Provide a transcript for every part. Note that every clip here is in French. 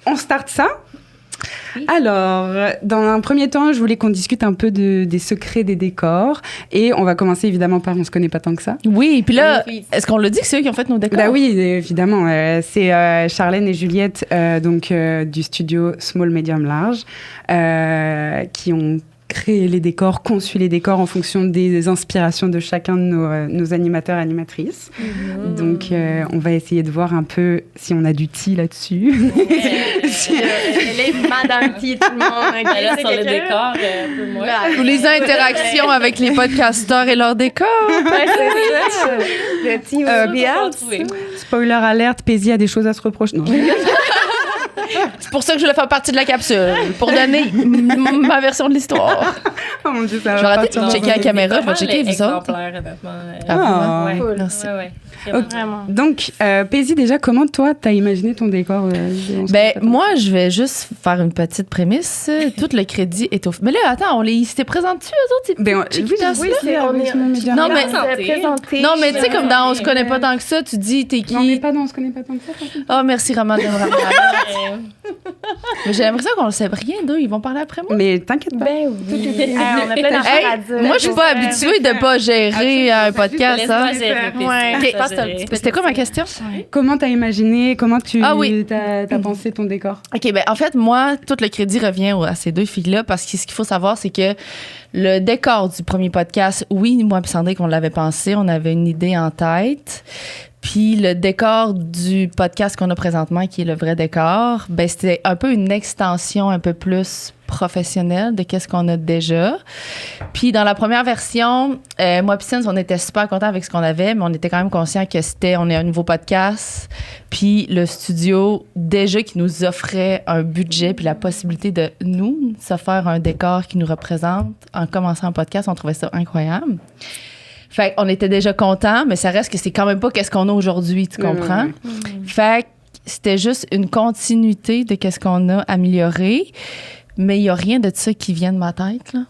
On starte ça. Oui. Alors, dans un premier temps, je voulais qu'on discute un peu des secrets des décors. Et on va commencer évidemment par On se connaît pas tant que ça. Oui, puis là, Oui. est-ce qu'on l'a dit que c'est eux qui ont fait nos décors? Bah oui, évidemment. C'est Charlène et Juliette du studio Small Medium Large qui ont créé les décors, conçu les décors en fonction des inspirations de chacun de nos animateurs et animatrices. Mm-hmm. Donc, on va essayer de voir un peu si on a du tea là-dessus. Elle est Madame T, tout le monde. Là, sur le décor, un peu moins. Ou les interactions avec les podcasteurs et leurs décors. Ouais, c'est ça. Le petit Bien. Spoiler alerte, Paisy a des choses à se reprocher. Non. C'est pour ça que je voulais faire partie de la capsule, pour donner ma version de l'histoire. Oh mon Dieu, ça Je va vais arrêter partir de dans checker la caméra, je vais checker les autres. exemplaires, honnêtement. Ah, Ouais. cool. Merci. Ouais. Ok. Vraiment. Donc, Paisy, déjà, comment toi, t'as imaginé ton décor Ben, moi, je vais juste faire une petite prémisse. Tout le crédit est au... Mais là, attends, ils s'étaient présentés, eux autres, ces Ben, petits oui, chiquitas, oui, là? c'est on est- Non, mais- présenté. Non, mais tu sais, comme dans On se connaît pas tant que ça, tu dis, t'es Non, on n'est qui? pas dans On se connaît pas tant que ça. par contre. Oh, merci, Roman de me ramener à l'ordre. Mais j'ai l'impression qu'on le sait rien d'eux. Ils vont parler après moi. Mais t'inquiète pas. Ben oui. On a plein d'affaires à dire. Moi, je suis pas habituée de pas gérer un podcast. Hein. Laisse-moi gérer. puis Ouais. laisse-moi Je pense que c'est un gérer. petit peu C'était quoi ma question? Comment t'as imaginé, comment tu Ah oui. t'as pensé ton décor? OK, ben en fait, moi, tout le crédit revient à ces deux filles-là parce que ce qu'il faut savoir, c'est que le décor du premier podcast, oui, moi et Sandrine, on l'avait pensé, on avait une idée en tête. Puis le décor du podcast qu'on a présentement, qui est le vrai décor, ben c'était un peu une extension un peu plus professionnelle de qu'est-ce qu'on a déjà. Puis dans la première version, moi et Sins, on était super contents avec ce qu'on avait, mais on était quand même conscients que on est un nouveau podcast. Puis le studio, déjà, qui nous offrait un budget puis la possibilité de nous se faire un décor qui nous représente en commençant un podcast, on trouvait ça incroyable. Fait qu'on était déjà contents, mais ça reste que c'est quand même pas qu'est-ce qu'on a aujourd'hui, tu comprends? Fait que c'était juste une continuité de qu'est-ce qu'on a amélioré, mais il y a rien de ça qui vient de ma tête, là.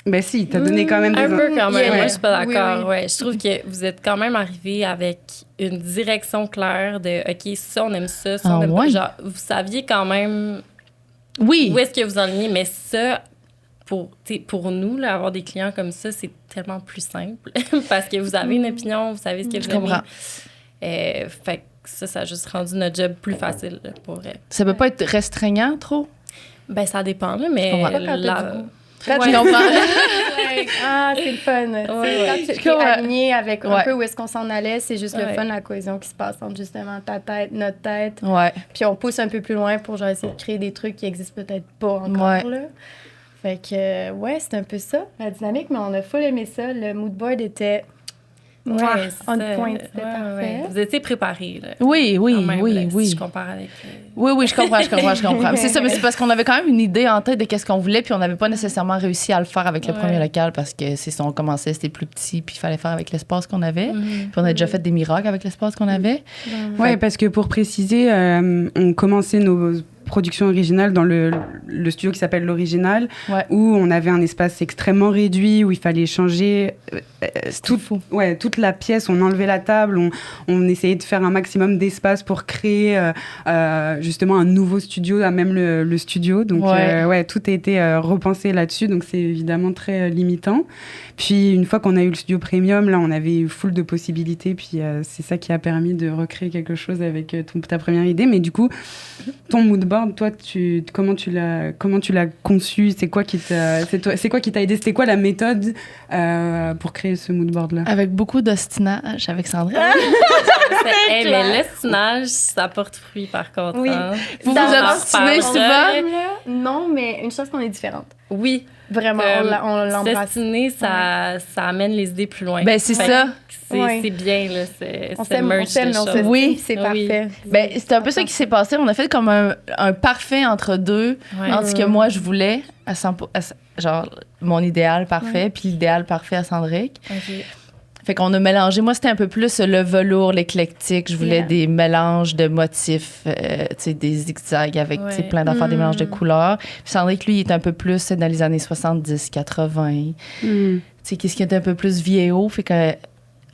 Ben si, t'as donné quand même Un des... peu quand même, Yeah. moi je suis pas d'accord. Oui, oui. Ouais, je trouve que vous êtes quand même arrivé avec une direction claire de OK, ça on aime ça on aime ouais? pas. Genre, vous saviez quand même Oui. où est-ce que vous enlignez, mais ça, pour nous, là, avoir des clients comme ça, c'est tellement plus simple parce que vous avez une opinion, vous savez ce que vous aimez. comprends. Fait que ça a juste rendu notre job plus facile là, pour vrai. Ça peut pas être restreignant, trop? Ben, ça dépend, là, mais Je comprends. Pas quand t'as du goût. Je comprends. Ah, c'est le fun. Tu sais, quand tu Je comprends. es aligné avec un Ouais. peu où est-ce qu'on s'en allait, c'est juste le Ouais. fun, la cohésion qui se passe entre justement ta tête, notre tête. Ouais. Puis on pousse un peu plus loin pour genre essayer de créer des trucs qui existent peut-être pas encore, Ouais. là. Fait que, ouais, c'est un peu ça, la dynamique, mais on a full aimé ça. Le mood board était Ouais, on ça. point, c'était parfait. Vous étiez préparés, là. Oui, oui, Quand même, oui, là, oui. Si je compare avec... Oui, je comprends. Mais c'est ça, mais c'est parce qu'on avait quand même une idée en tête de qu'est-ce qu'on voulait, puis on n'avait pas nécessairement réussi à le faire avec le Ouais. premier local parce que c'est ça, on commençait, c'était plus petit, puis il fallait faire avec l'espace qu'on avait. Mhm. Puis on a déjà fait des miracles avec l'espace qu'on avait. Ouais, parce que pour préciser, on commençait nos productions originales dans le studio qui s'appelle l'Original, Ouais. où on avait un espace extrêmement réduit, où il fallait changer Tout fou. toute la pièce, on enlevait la table, on essayait de faire un maximum d'espace pour créer justement un nouveau studio, même le studio. Donc Ouais. tout a été repensé là-dessus, donc c'est évidemment très limitant. Puis une fois qu'on a eu le studio premium, là on avait full de possibilités, puis c'est ça qui a permis de recréer quelque chose avec ta première idée. Mais du coup, ton mood board, toi, comment tu l'as conçu? C'est quoi qui t'a aidé? C'était quoi la méthode pour créer ce mood board là? Avec beaucoup d'ostinage avec Sandrine. Hey, mais l'estinage, ça porte fruit, par contre. Oui. Hein. Vous Ça, vous on en obstinez reparlera. souvent? Non, mais une chose qu'on est différente. Oui. Vraiment, on l'embrasse. S'estiner, ça amène les idées plus loin. Ben, c'est Fait ça. que Ouais. C'est bien, là. C'est On c'est s'aime, merge mais de on choses. s'estime, Oui. c'est Oui. parfait. Ben, c'est un peu ça qui s'est passé. On a fait comme un parfait entre deux, Ouais. entre ce que moi je voulais, à 100%, genre mon idéal parfait, puis l'idéal parfait à Sandrick. OK. Fait qu'on a mélangé. Moi, c'était un peu plus le velours, l'éclectique. Je voulais Yeah. des mélanges de motifs, tu sais, des zigzags avec tu sais, Ouais. plein d'affaires, des mélanges de couleurs. Puis Sandrick, lui, il est un peu plus dans les années 70, 80. Tu sais, qu'est-ce qui est un peu plus vieillot. Fait que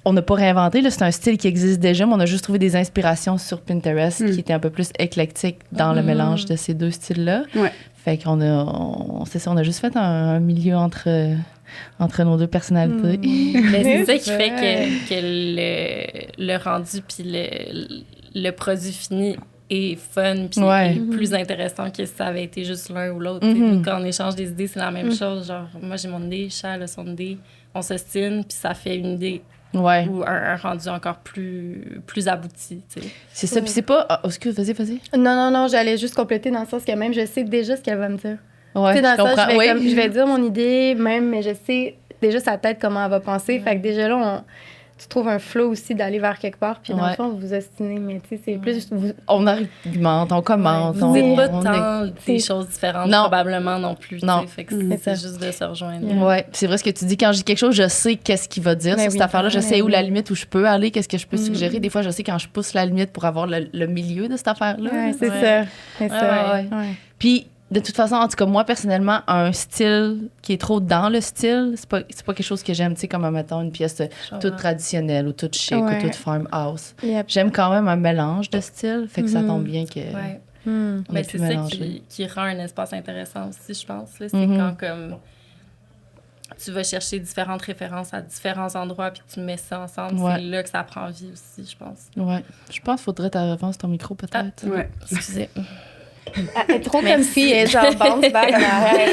on n'a pas réinventé, là, c'est un style qui existe déjà, mais on a juste trouvé des inspirations sur Pinterest qui étaient un peu plus éclectiques dans le mélange de ces deux styles-là. Ouais. Fait c'est ça, on a juste fait un milieu entre nos deux personnalités. Mais c'est ça qui fait que le rendu puis le produit fini est fun puis est plus intéressant que si ça avait été juste l'un ou l'autre. Nous, quand on échange des idées, c'est la même chose. Genre, moi, j'ai mon idée, Charles a son idée, on s'ostine, puis ça fait une idée ou un rendu encore plus abouti. T'sais. C'est ça, puis c'est pas... Ah, excuse, vas-y. Non, j'allais juste compléter dans le sens que même je sais déjà ce qu'elle va me dire. Ouais, tu sais, dans le sens, comprends. je vais dire mon idée, même, mais je sais déjà sa tête comment elle va penser. Fait que déjà là, tu trouves un flow aussi d'aller vers quelque part. Puis dans le fond, vous vous ostinez, mais tu sais, c'est plus... On argumente, on commente. Vous n'êtes pas tant des choses différentes, probablement non plus. Non. Fait que c'est juste de se rejoindre. Ouais, c'est vrai ce que tu dis. Quand je dis quelque chose, je sais qu'est-ce qu'il va dire sur cette affaire-là. Je sais où la limite où je peux aller, qu'est-ce que je peux suggérer. Des fois, je sais quand je pousse la limite pour avoir le milieu de cette affaire-là. Ouais, c'est ça. C'est ça. Puis, de toute façon, en tout cas, moi, personnellement, un style qui est trop dans le style, c'est pas quelque chose que j'aime, tu sais, comme, mettons, une pièce toute traditionnelle ou toute chic ou toute farmhouse. J'aime quand même un mélange de styles, fait que ça tombe bien que... Mais c'est ça qui rend un espace intéressant aussi, je pense. Là. C'est quand, comme, tu vas chercher différentes références à différents endroits puis tu mets ça ensemble, c'est là que ça prend vie aussi, je pense. Ouais. Je pense qu'il faudrait t'avancer ton micro, peut-être. Ouais. Excusez. Elle est trop comme fille, elle genre bounce back en arrière.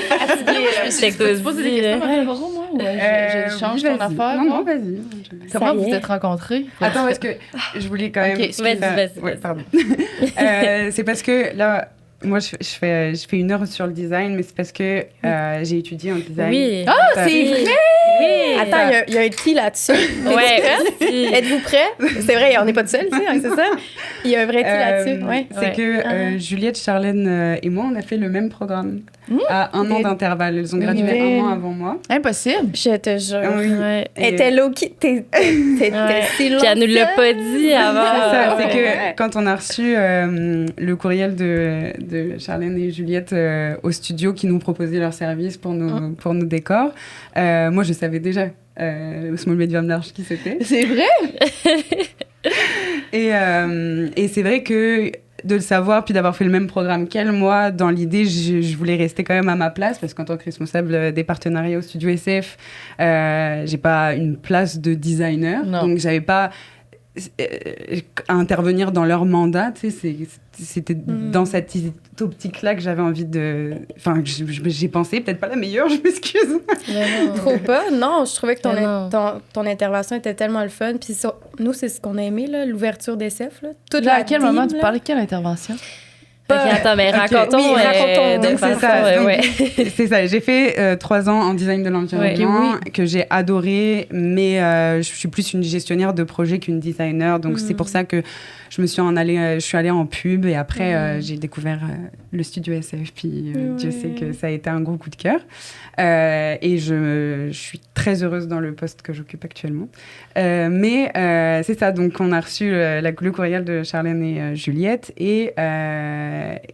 Tu poses des questions, Marie-Laure, moi? Ou je change ton affaire? Non, vas-y. Comment vous êtes rencontrés? Attends, parce que je voulais quand même... Vas-y. Ouais, pardon. C'est parce que là... Moi, je fais 1 heure sur le design, mais c'est parce que j'ai étudié en design. Oui. Ah, c'est vrai! Oui. Attends, il y a un petit là-dessus. Ouais. Êtes-vous prêts? C'est vrai, on n'est pas tout seul, c'est ça? Il y a un vrai petit là-dessus. Ouais. C'est que Juliette, Charlène et moi, on a fait le même programme à 1 an d'intervalle. Elles ont gradué 1 an avant moi. Impossible! Je te jure. Oui. Elle était low-key. T'es si loin. Puis elle nous l'a pas dit avant. C'est que quand on a reçu le courriel de Charlène et Juliette au studio qui nous proposaient leur service pour nos décors, moi, je savais déjà Small Medium Large qui c'était. C'est vrai? Et c'est vrai que de le savoir, puis d'avoir fait le même programme qu'elle, moi, dans l'idée, je voulais rester quand même à ma place, parce qu'en tant que responsable des partenariats au studio SF, j'ai pas une place de designer, donc j'avais pas à intervenir dans leur mandat, tu sais, c'était dans cette optique-là que j'avais envie de... Enfin, j'ai pensé, peut-être pas la meilleure, je m'excuse. Trop pas, non, je trouvais que ton intervention était tellement le fun, puis nous, c'est ce qu'on a aimé, là, l'ouverture d'SF, là. À quel moment tu parlais de quelle intervention? Attends, mais racontons de façon... C'est ça, j'ai fait 3 ans en design de l'environnement que j'ai adoré, mais je suis plus une gestionnaire de projet qu'une designer, donc c'est pour ça que je suis allée en pub et après j'ai découvert le studio SF, puis Dieu sait que ça a été un gros coup de cœur. Et je suis très heureuse dans le poste que j'occupe actuellement. Mais c'est ça, donc on a reçu le courriel de Charlène et Juliette et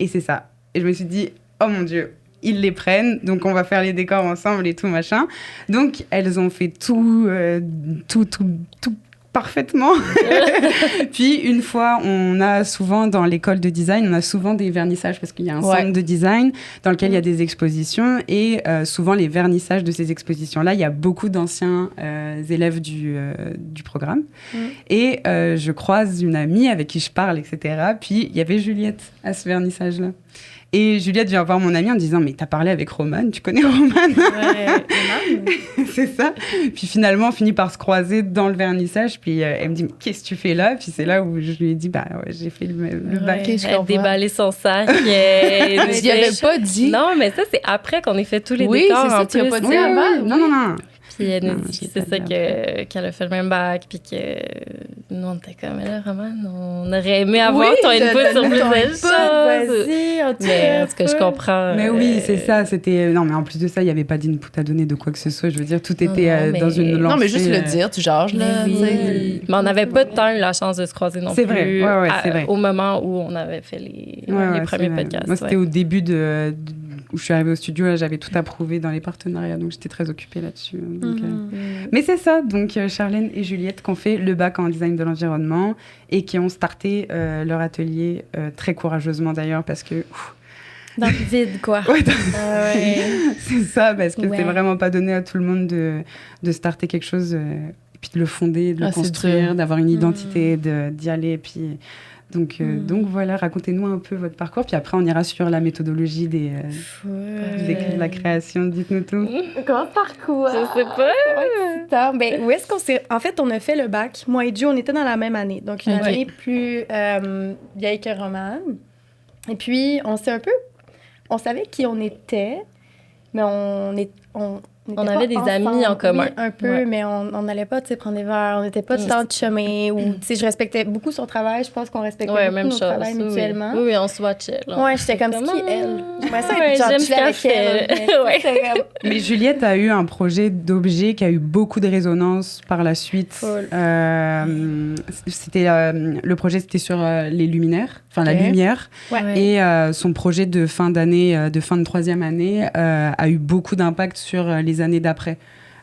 c'est ça. Et je me suis dit, oh mon Dieu, ils les prennent, donc on va faire les décors ensemble et tout machin. Donc elles ont fait tout parfaitement. Puis une fois, on a souvent dans l'école de design, on a souvent des vernissages parce qu'il y a un centre de design dans lequel il y a des expositions et souvent les vernissages de ces expositions-là, il y a beaucoup d'anciens élèves du programme. Et je croise une amie avec qui je parle, etc. Puis il y avait Juliette à ce vernissage-là. Et Juliette vient voir mon amie en disant « Mais t'as parlé avec Romane, tu connais Romane ?» C'est ça. Puis finalement, on finit par se croiser dans le vernissage. Puis elle me dit « Mais qu'est-ce que tu fais là ?» Puis c'est là où je lui ai dit « Bah ouais, j'ai fait le bac. » Elle a déballé son sac. Tu n'y avais pas dit? Non, mais ça, c'est après qu'on ait fait tous les décors. Oui, c'est ça, tu n'as pas dit avant? Non. Puis elle nous dit que c'est ça qu'elle a fait le même bac, puis que nous, on était comme, là, Romane, on aurait aimé avoir ton input sur plusieurs choses. Vas-y, en tout cas, je comprends. Mais oui, c'est ça. Non, mais en plus de ça, il n'y avait pas d'input à donner de quoi que ce soit. Je veux dire, tout était dans une lancée. Non, mais juste le dire, tu charges, là. Mais on n'avait pas tant eu la chance de se croiser non plus. C'est vrai, ouais, c'est vrai. Au moment où on avait fait les premiers podcasts. Moi, c'était au début où je suis arrivée au studio, là, j'avais tout approuvé dans les partenariats, donc j'étais très occupée là-dessus. Mais c'est ça, donc Charlène et Juliette qui ont fait le bac en design de l'environnement et qui ont starté leur atelier très courageusement d'ailleurs, parce que... Dans le vide, quoi. Ouais, c'est ça, parce que c'est vraiment pas donné à tout le monde de starter quelque chose, et puis de le fonder, de le construire, d'avoir une identité, d'y aller, puis... Donc voilà, racontez-nous un peu votre parcours, puis après on ira sur la méthodologie de la création. Dites-nous tout. Comment parcours? Je sais pas. Ben, où est-ce qu'on s'est... En fait, on a fait le bac. Moi et Ju, on était dans la même année. Donc, une année plus vieille que Romane. Et puis, on s'est un peu... On savait qui on était, mais on avait des amis en commun. Oui, un peu, mais on n'allait pas, tu sais, prendre des verres. On n'était pas tout le temps de chemin. Ou, tu sais, je respectais beaucoup son travail. Je pense qu'on respectait beaucoup même notre travail mutuellement. Oui, on se watchait. Ouais, j'étais comme ce qui est elle. J'aimerais ça être gentille avec elle. Mais Juliette a eu un projet d'objet qui a eu beaucoup de résonance par la suite. Le projet, c'était sur les luminaires, enfin la lumière. Et son projet de fin d'année, de fin de 3e année, a eu beaucoup d'impact sur les années d'après.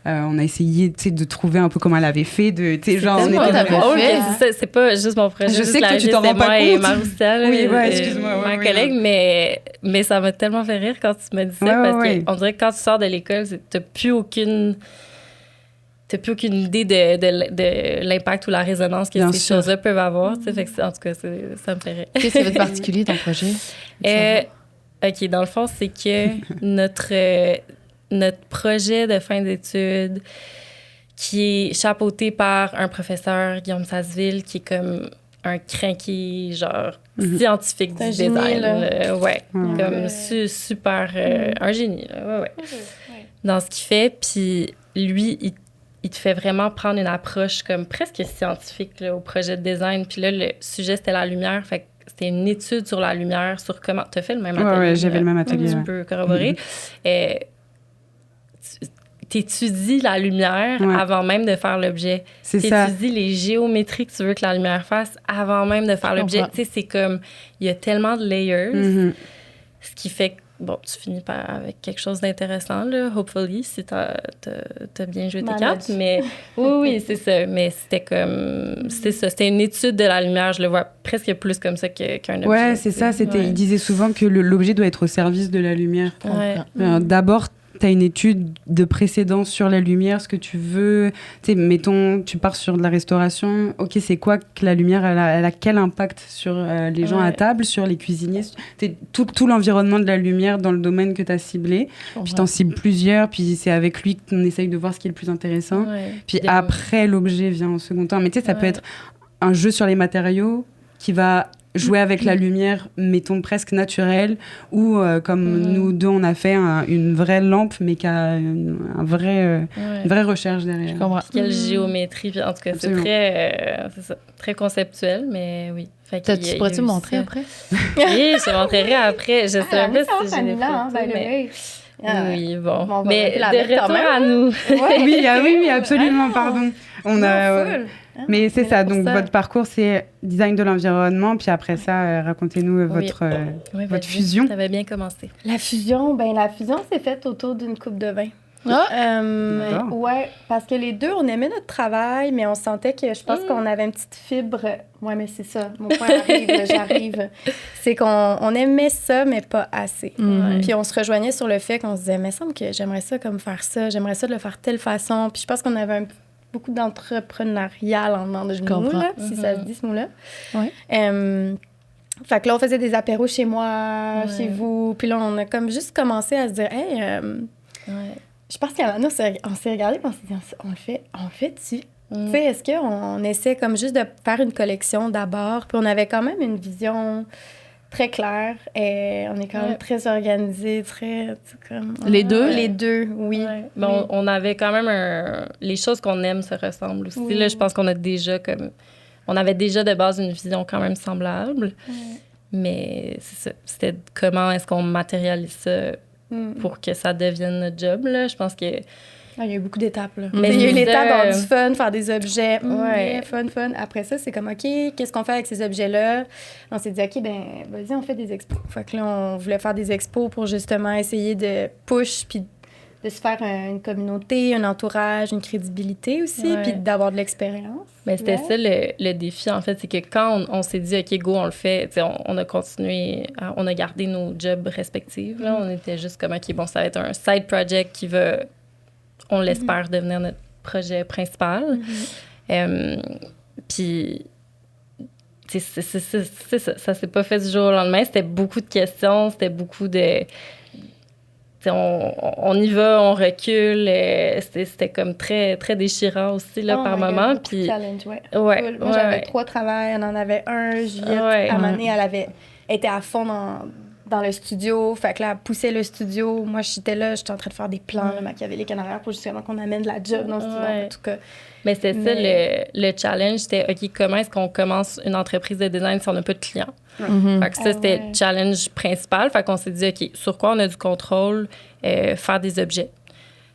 On a essayé de trouver un peu comment elle avait fait. C'est pas juste mon projet. Je sais que toi, tu t'en rends pas compte. Et Maroussa, excuse-moi. Ma collègue, mais ça m'a tellement fait rire quand tu m'as dit ça, parce qu'on dirait que quand tu sors de l'école, t'as plus aucune idée de l'impact ou la résonance que ces choses-là peuvent avoir. Fait que en tout cas, ça me fait rire. Qu'est-ce qui va être particulier, ton projet? OK, dans le fond, c'est que notre projet de fin d'études, qui est chapeauté par un professeur, Guillaume Sasseville, qui est comme un cranky, genre, scientifique du design. Comme super... un génie, là, dans ce qu'il fait. Puis lui, il te fait vraiment prendre une approche comme presque scientifique là, au projet de design. Puis là, le sujet, c'était la lumière. Fait que c'était une étude sur la lumière, sur comment... Tu as fait le même atelier. Oui, j'avais le même atelier. Tu peux corroborer. Tu étudies la lumière avant même de faire l'objet. Tu étudies les géométries que tu veux que la lumière fasse avant même de faire l'objet. Tu sais, c'est comme... Il y a tellement de layers, ce qui fait que, bon, tu finis avec quelque chose d'intéressant, là, hopefully, si t'as bien joué tes cartes. Mais oui, c'est ça. Mais c'était comme... C'était ça. C'était une étude de la lumière. Je le vois presque plus comme ça qu'un objet. Ouais, c'est ça. Il disait souvent que l'objet doit être au service de la lumière. D'abord, tu as une étude de précédence sur la lumière, ce que tu veux. Tu sais, mettons, tu pars sur de la restauration. OK, c'est quoi que la lumière, elle a quel impact sur les gens à table, sur les cuisiniers? Tout l'environnement de la lumière dans le domaine que tu as ciblé. Puis tu en cibles plusieurs, puis c'est avec lui qu'on essaye de voir ce qui est le plus intéressant. Puis après, l'objet vient en second temps. Mais tu sais, ça peut être un jeu sur les matériaux qui va jouer avec la lumière, mettons, presque naturelle, ou comme nous deux, on a fait une vraie lampe, mais qui a une vraie recherche derrière. Je comprends. Quelle géométrie. En tout cas, c'est très conceptuel, mais oui. Tu pourrais-tu me montrer après? Oui, je montrerai après. Je sais pas si j'ai des photos, oui, bon. Mais de retour à nous. Oui, absolument, pardon. On a... Mais c'est ça, donc votre parcours, c'est design de l'environnement, puis après ça, racontez-nous votre fusion. Ça avait bien commencé. La fusion s'est faite autour d'une coupe de vin. Ouais, parce que les deux, on aimait notre travail, mais on sentait que je pense qu'on avait une petite fibre. Ouais, mais c'est ça. Mon point j'arrive. C'est qu'on aimait ça, mais pas assez. Puis on se rejoignait sur le fait qu'on se disait, mais il me semble que j'aimerais ça comme faire ça, j'aimerais ça de le faire de telle façon. Puis je pense qu'on avait beaucoup d'entrepreneurial en dedans de nous, là, si ça se dit ce mot-là. Fait que là, on faisait des apéros chez moi, chez vous. Puis là, on a comme juste commencé à se dire, hey, je pense qu'à un moment, on s'est regardé et on s'est dit, on le fait-tu? Tu sais, est-ce qu'on essaie comme juste de faire une collection d'abord? Puis on avait quand même une vision très claire et on est quand même très organisés, très... Comme, les deux? Les deux, oui. Bon, on avait quand même les choses qu'on aime se ressemblent aussi. Là, je pense qu'on a déjà comme... On avait déjà de base une vision quand même semblable. Mais c'est ça. C'était comment est-ce qu'on matérialise ça pour que ça devienne notre job, là. Je pense que Ah, il y a eu beaucoup d'étapes, là. Mais il y a eu l'étape d'avoir du fun, faire des objets. Fun. Après ça, c'est comme, OK, qu'est-ce qu'on fait avec ces objets-là? On s'est dit, OK, ben vas-y, on fait des expos. Fait que là, on voulait faire des expos pour justement essayer de push puis de se faire une communauté, un entourage, une crédibilité aussi, puis d'avoir de l'expérience. Ben, c'était ça le défi, en fait. C'est que quand on s'est dit, OK, go, on le fait, on a continué, on a gardé nos jobs respectifs. Là. On était juste comme, OK, bon, ça va être un side project qui va, on l'espère, devenir notre projet principal. Puis, c'est ça. Ça s'est pas fait du jour au lendemain. C'était beaucoup de questions, c'était beaucoup de... On y va, on recule. C'était comme très, très déchirant aussi là, par moment. Puis challenge, Moi, j'avais 3 travails. Elle en avait un. Juliette, à un moment donné, elle était à fond dans le studio. Fait que là, elle poussait le studio. Moi, j'étais en train de faire des plans machiavéliques en arrière pour justement qu'on amène de la job dans le studio. En tout cas. Mais c'était ça, le challenge. C'était, OK, comment est-ce qu'on commence une entreprise de design si on n'a pas de clients? Fait que ça, c'était le challenge principal. Fait qu'on s'est dit, OK, sur quoi on a du contrôle? Faire des objets.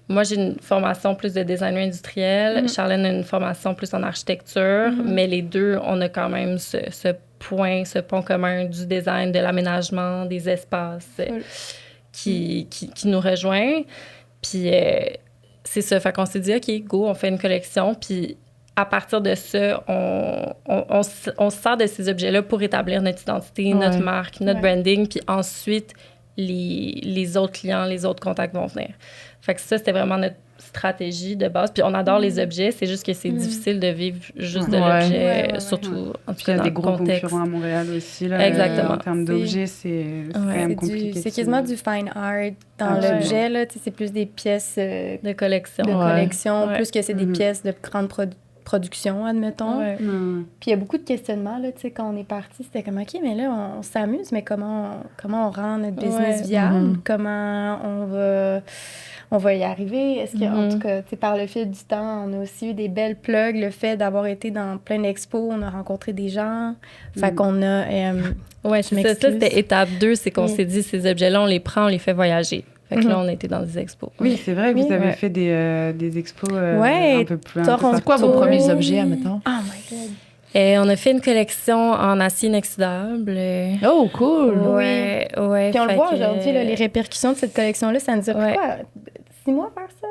Moi, j'ai une formation plus de designer industriel. Charlène a une formation plus en architecture. Mais les deux, on a quand même ce pont commun du design, de l'aménagement, des espaces qui nous rejoint. Puis c'est ça. Fait qu'on s'est dit, OK, go, on fait une collection. Puis à partir de ça, on se sert de ces objets-là pour établir notre identité, notre marque, notre branding. Puis ensuite, les autres clients, les autres contacts vont venir. Fait que ça, c'était vraiment notre stratégie de base. Puis on adore les objets, c'est juste que c'est difficile de vivre juste de l'objet, surtout en tout cas dans le contexte. Il y a des gros concurrents à Montréal aussi. Là, exactement. En termes d'objets, c'est quand même compliqué. C'est quasiment du fine art dans l'objet. Là, c'est plus des pièces de collection. Plus que c'est des pièces de grande production, admettons. Puis il y a beaucoup de questionnements, là, tu sais, quand on est parti, c'était comme, OK, mais là, on s'amuse, mais comment on rend notre business viable? Comment on va y arriver? Est-ce que, en tout cas, tu sais, par le fil du temps, on a aussi eu des belles plugs, le fait d'avoir été dans plein d'expos, on a rencontré des gens, fait qu'on a... c'est ça, c'était étape 2, c'est qu'on s'est dit, ces objets-là, on les prend, on les fait voyager. Fait que là, on était dans des expos. Oui, c'est vrai, vous avez fait des expos un peu plus... C'est quoi vos premiers objets, admettons? Oh my God! On a fait une collection en acier inoxydable. Oh, cool! Ouais. Puis on le voit aujourd'hui, les répercussions de cette collection-là, ça nous a pris quoi? 6 mois à faire ça?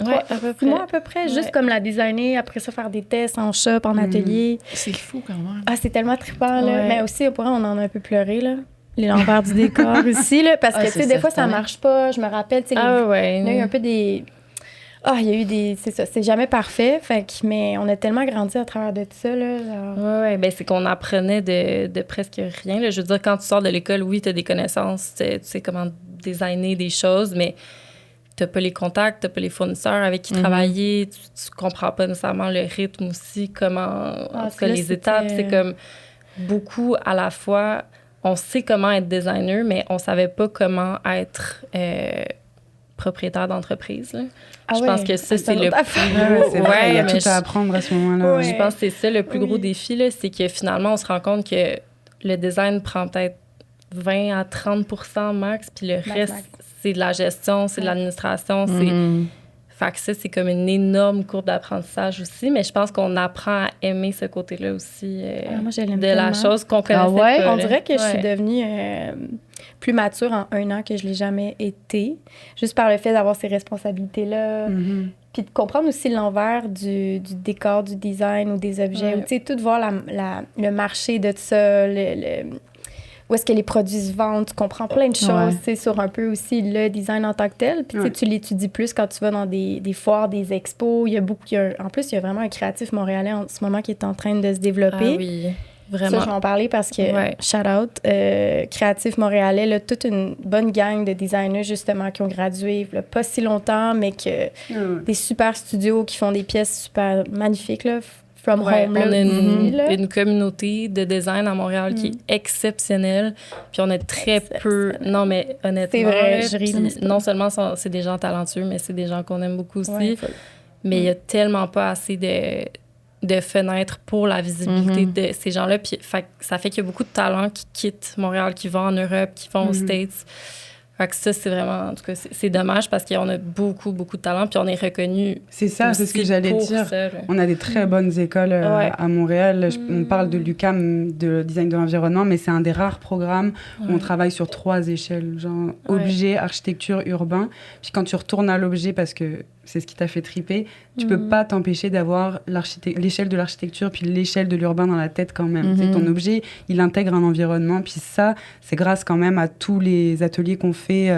Oui, à peu près. 6 mois à peu près, juste comme la designer, après ça, faire des tests en shop, en atelier. C'est fou quand même. Ah, c'est tellement trippant, là. Mais aussi, on en a un peu pleuré, là. Les l'envers du décor aussi, là, parce que, tu sais, des fois, ça marche pas. Je me rappelle, tu sais, il y a eu un peu des... il y a eu des... C'est ça, c'est jamais parfait, mais on a tellement grandi à travers de ça, là. Oui, bien, c'est qu'on apprenait de presque rien, là. Je veux dire, quand tu sors de l'école, oui, tu as des connaissances, tu sais comment designer des choses, mais t'as pas les contacts, t'as pas les fournisseurs avec qui travailler, tu comprends pas nécessairement le rythme aussi, comment... en tout cas, les étapes, c'est comme beaucoup à la fois... On sait comment être designer, mais on savait pas comment être propriétaire d'entreprise. Là. Je pense que ça, c'est le plus gros... c'est vrai, il y a tout à apprendre à ce moment-là. Je pense que c'est ça le plus gros défi, là, c'est que finalement, on se rend compte que le design prend peut-être 20 à 30% max, puis le reste, c'est de la gestion, c'est de l'administration, Fait que ça, c'est comme une énorme courbe d'apprentissage aussi, mais je pense qu'on apprend à aimer ce côté-là aussi moi, je l'aime de la chose qu'on connaissait pas. On dirait que je suis devenue plus mature en 1 an que je l'ai jamais été, juste par le fait d'avoir ces responsabilités-là, puis de comprendre aussi l'envers du décor, du design ou des objets, ou tu sais, tout de voir le marché de ça, où est-ce que les produits se vendent, tu comprends plein de choses, tu sais, sur un peu aussi le design en tant que tel. Puis tu l'étudies plus quand tu vas dans des foires, des expos. En plus, il y a vraiment un créatif montréalais en ce moment qui est en train de se développer. Ah oui, vraiment. Ça, je vais en parler parce que, shout out, créatif montréalais, là, toute une bonne gang de designers, justement, qui ont gradué là, pas si longtemps, mais des super studios qui font des pièces super magnifiques, là. On a une communauté de design à Montréal qui est exceptionnelle. Puis on a très peu... Non, mais honnêtement, c'est vrai, je ris, non seulement c'est des gens talentueux, mais c'est des gens qu'on aime beaucoup aussi. Mais il y a tellement pas assez de fenêtres pour la visibilité de ces gens-là. Puis ça fait qu'il y a beaucoup de talents qui quittent Montréal, qui vont en Europe, qui vont aux States. Fait que ça, c'est vraiment, en tout cas, c'est dommage parce qu'on a beaucoup, beaucoup de talent, puis on est reconnu. C'est ça, c'est ce que j'allais dire. On a des très bonnes écoles à Montréal. On parle de l'UQAM, de design de l'environnement, mais c'est un des rares programmes où on travaille sur 3 échelles, genre objet, architecture, urbain. Puis quand tu retournes à l'objet, parce que c'est ce qui t'a fait triper, tu peux pas t'empêcher d'avoir l'échelle de l'architecture puis l'échelle de l'urbain dans la tête quand même. Ton objet, il intègre un environnement, puis ça, c'est grâce quand même à tous les ateliers qu'on fait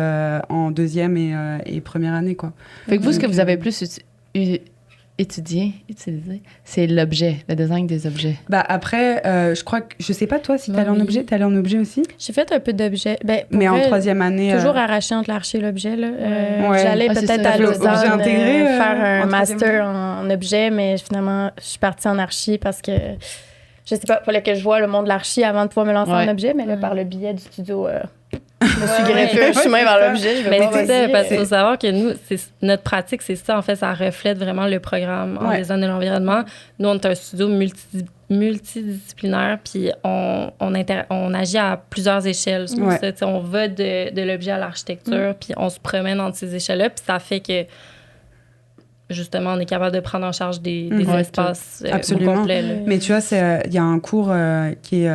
en 2e et première année, quoi. Fait que vous, ce que vous avez plus utilisé, c'est l'objet, le design des objets. Après, je sais pas toi si t'es allé en objet, t'es allé en objet aussi? J'ai fait un peu d'objet. Mais en 3e année... Toujours arraché entre l'archi et l'objet, là. J'allais peut-être à Lausanne faire un master en objet, mais finalement, je suis partie en archi parce que, je sais pas, fallait que je vois le monde de l'archi avant de pouvoir me lancer en objet, mais là, par le biais du studio... je me suis greffé un chemin vers l'objet. Mais c'est ça, parce qu'il faut savoir que nous, notre pratique, c'est ça. En fait, ça reflète vraiment le programme en design de l'environnement. Nous, on est un studio multidisciplinaire, puis on agit à plusieurs échelles. C'est pour ça, on va de l'objet à l'architecture, puis on se promène entre ces échelles-là, puis ça fait que, justement, on est capable de prendre en charge des espaces complets. Mais tu vois, il y a un cours qui est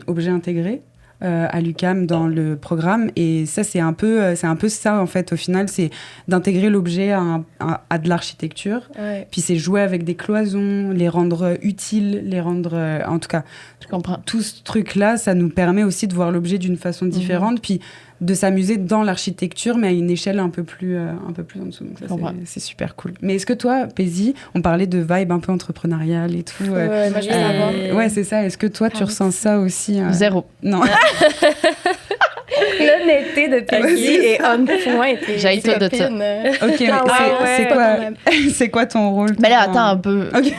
objet intégré, à l'UQAM dans le programme, et ça c'est un peu ça en fait au final, c'est d'intégrer l'objet à de l'architecture, puis c'est jouer avec des cloisons, les rendre utiles, les rendre en tout cas, je comprends, tout ce truc là, ça nous permet aussi de voir l'objet d'une façon différente, puis de s'amuser dans l'architecture, mais à une échelle un peu plus en dessous. Donc ça, c'est super cool. Mais est-ce que toi, Paisy, on parlait de vibe un peu entrepreneuriale et tout. Moi, je veux savoir. Ouais, c'est ça. Est-ce que toi, tu ressens ça aussi? Zéro. Non. L'honnêteté de Paisy est on point. J'ai tout de ça. Ok, c'est quoi ton rôle? Mais là, attends un peu. Okay.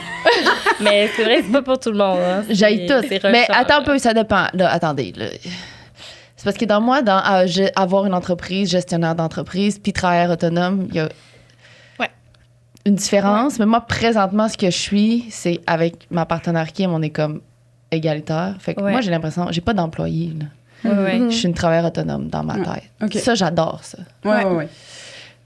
Mais c'est vrai, c'est pas pour tout le monde. Hein. J'ai tout. Mais attends un peu, ça dépend. Là, attendez, là. C'est parce que dans moi, avoir une entreprise, gestionnaire d'entreprise, puis travailleur autonome, il y a une différence. Mais moi, présentement, ce que je suis, c'est avec ma partenaire Kim, on est comme égalitaire. Fait que moi, j'ai l'impression, j'ai pas d'employé. Je suis une travailleur autonome dans ma tête. Okay. Ça, j'adore ça. Ouais.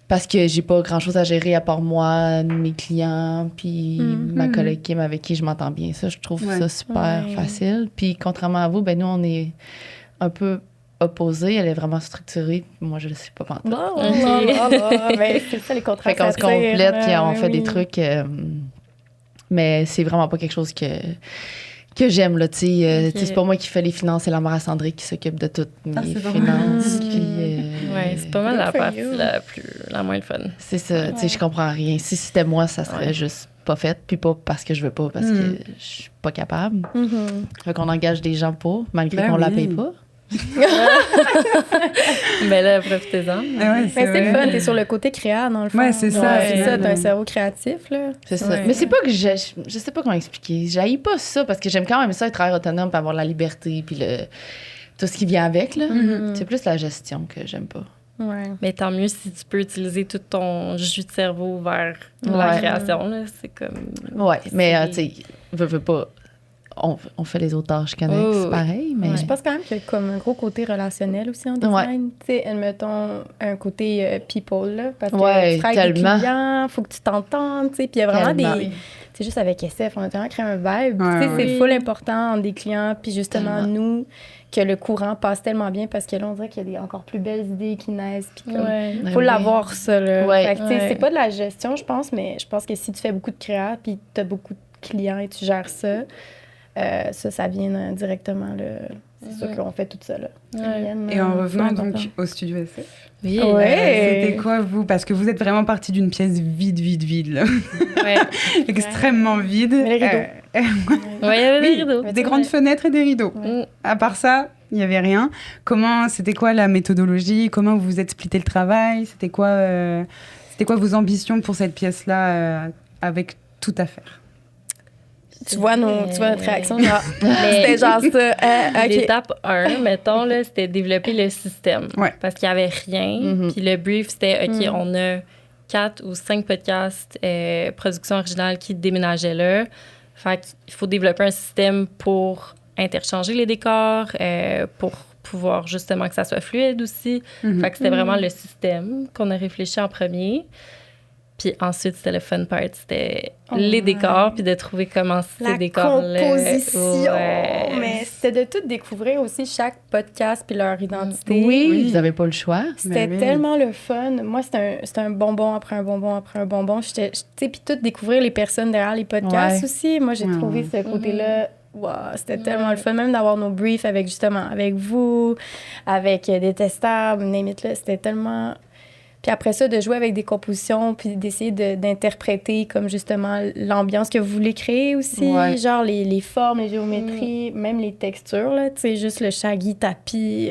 Parce que j'ai pas grand-chose à gérer à part moi, mes clients, puis ma collègue Kim avec qui je m'entends bien. Ça, je trouve ça super facile. Puis contrairement à vous, nous, on est un peu opposée, elle est vraiment structurée. Moi, je le sais pas pantoute. Mais c'est ça, les contrats. Fait qu'on se complète, puis on fait des trucs. Mais c'est vraiment pas quelque chose que j'aime, là, tu sais. C'est pas moi qui fais les finances, c'est la mère Sandrine qui s'occupe de toutes mes finances. C'est pas mal la partie la moins fun. C'est ça, tu sais, je comprends rien. Si c'était moi, ça serait juste pas fait, puis pas parce que je veux pas, parce que je suis pas capable. Fait qu'on engage des gens pour, malgré qu'on la paye pas. Mais là, profitez-en. Mais c'est le fun, t'es sur le côté créa, dans le fond. Ouais, c'est ça. C'est ça, t'as un cerveau créatif, là. C'est ça. Mais c'est pas que je sais pas comment expliquer. J'haïs pas ça, parce que j'aime quand même ça, être travailleur autonome, puis avoir la liberté, puis tout ce qui vient avec, là. C'est plus la gestion que j'aime pas. Mais tant mieux si tu peux utiliser tout ton jus de cerveau vers la création, là. C'est comme... mais tu sais, veux pas... On fait les autres tâches connexes, pareil, mais... Je pense quand même qu'il y a comme un gros côté relationnel aussi en design. Tu sais, admettons, un côté people, là, parce que tu travailles avec des clients, il faut que tu t'entendes, tu sais, puis il y a vraiment des... C'est juste avec SF, on a tellement créé un vibe. Tu sais, c'est full important entre des clients, puis justement, nous, que le courant passe tellement bien, parce que là, on dirait qu'il y a des encore plus belles idées qui naissent, puis comme... Faut l'avoir, ça, là. Fait que, tu sais, c'est pas de la gestion, je pense, mais je pense que si tu fais beaucoup de créa, puis tu as beaucoup de clients et tu gères ça, ça vient directement, c'est sûr qu'on fait tout ça, là. Et en revenant donc au studio SF, c'était quoi, vous? Parce que vous êtes vraiment partie d'une pièce vide, là. Extrêmement vide. Mais les rideaux. Il y avait des rideaux. Des grandes fenêtres et des rideaux. À part ça, il n'y avait rien. C'était quoi la méthodologie? Comment vous vous êtes splitté le travail? C'était quoi vos ambitions pour cette pièce-là avec tout à faire? Tu vois notre réaction, genre, c'était genre ça. L'étape 1, mettons, là, c'était développer le système. Parce qu'il n'y avait rien. Puis le brief, c'était, OK, on a 4 ou 5 podcasts production originale qui déménageaient là. Fait qu'il faut développer un système pour interchanger les décors, pour pouvoir justement que ça soit fluide aussi. Fait que c'était vraiment le système qu'on a réfléchi en premier. Puis ensuite, c'était le fun part, c'était les décors, puis de trouver comment ces décors-là... La composition! Mais c'était de tout découvrir aussi chaque podcast puis leur identité. Oui, vous n'avez pas le choix. C'était tellement le fun. Moi, c'était un bonbon après un bonbon après un bonbon. Puis tout découvrir les personnes derrière les podcasts aussi. Moi, j'ai trouvé ce côté-là... Wow, c'était tellement le fun, même d'avoir nos briefs avec vous, avec Détestable, name it, là, c'était tellement... Puis après ça, de jouer avec des compositions, puis d'essayer d'interpréter comme justement l'ambiance que vous voulez créer aussi, genre les formes, les géométries, même les textures, là, tu sais, juste le shaggy tapis,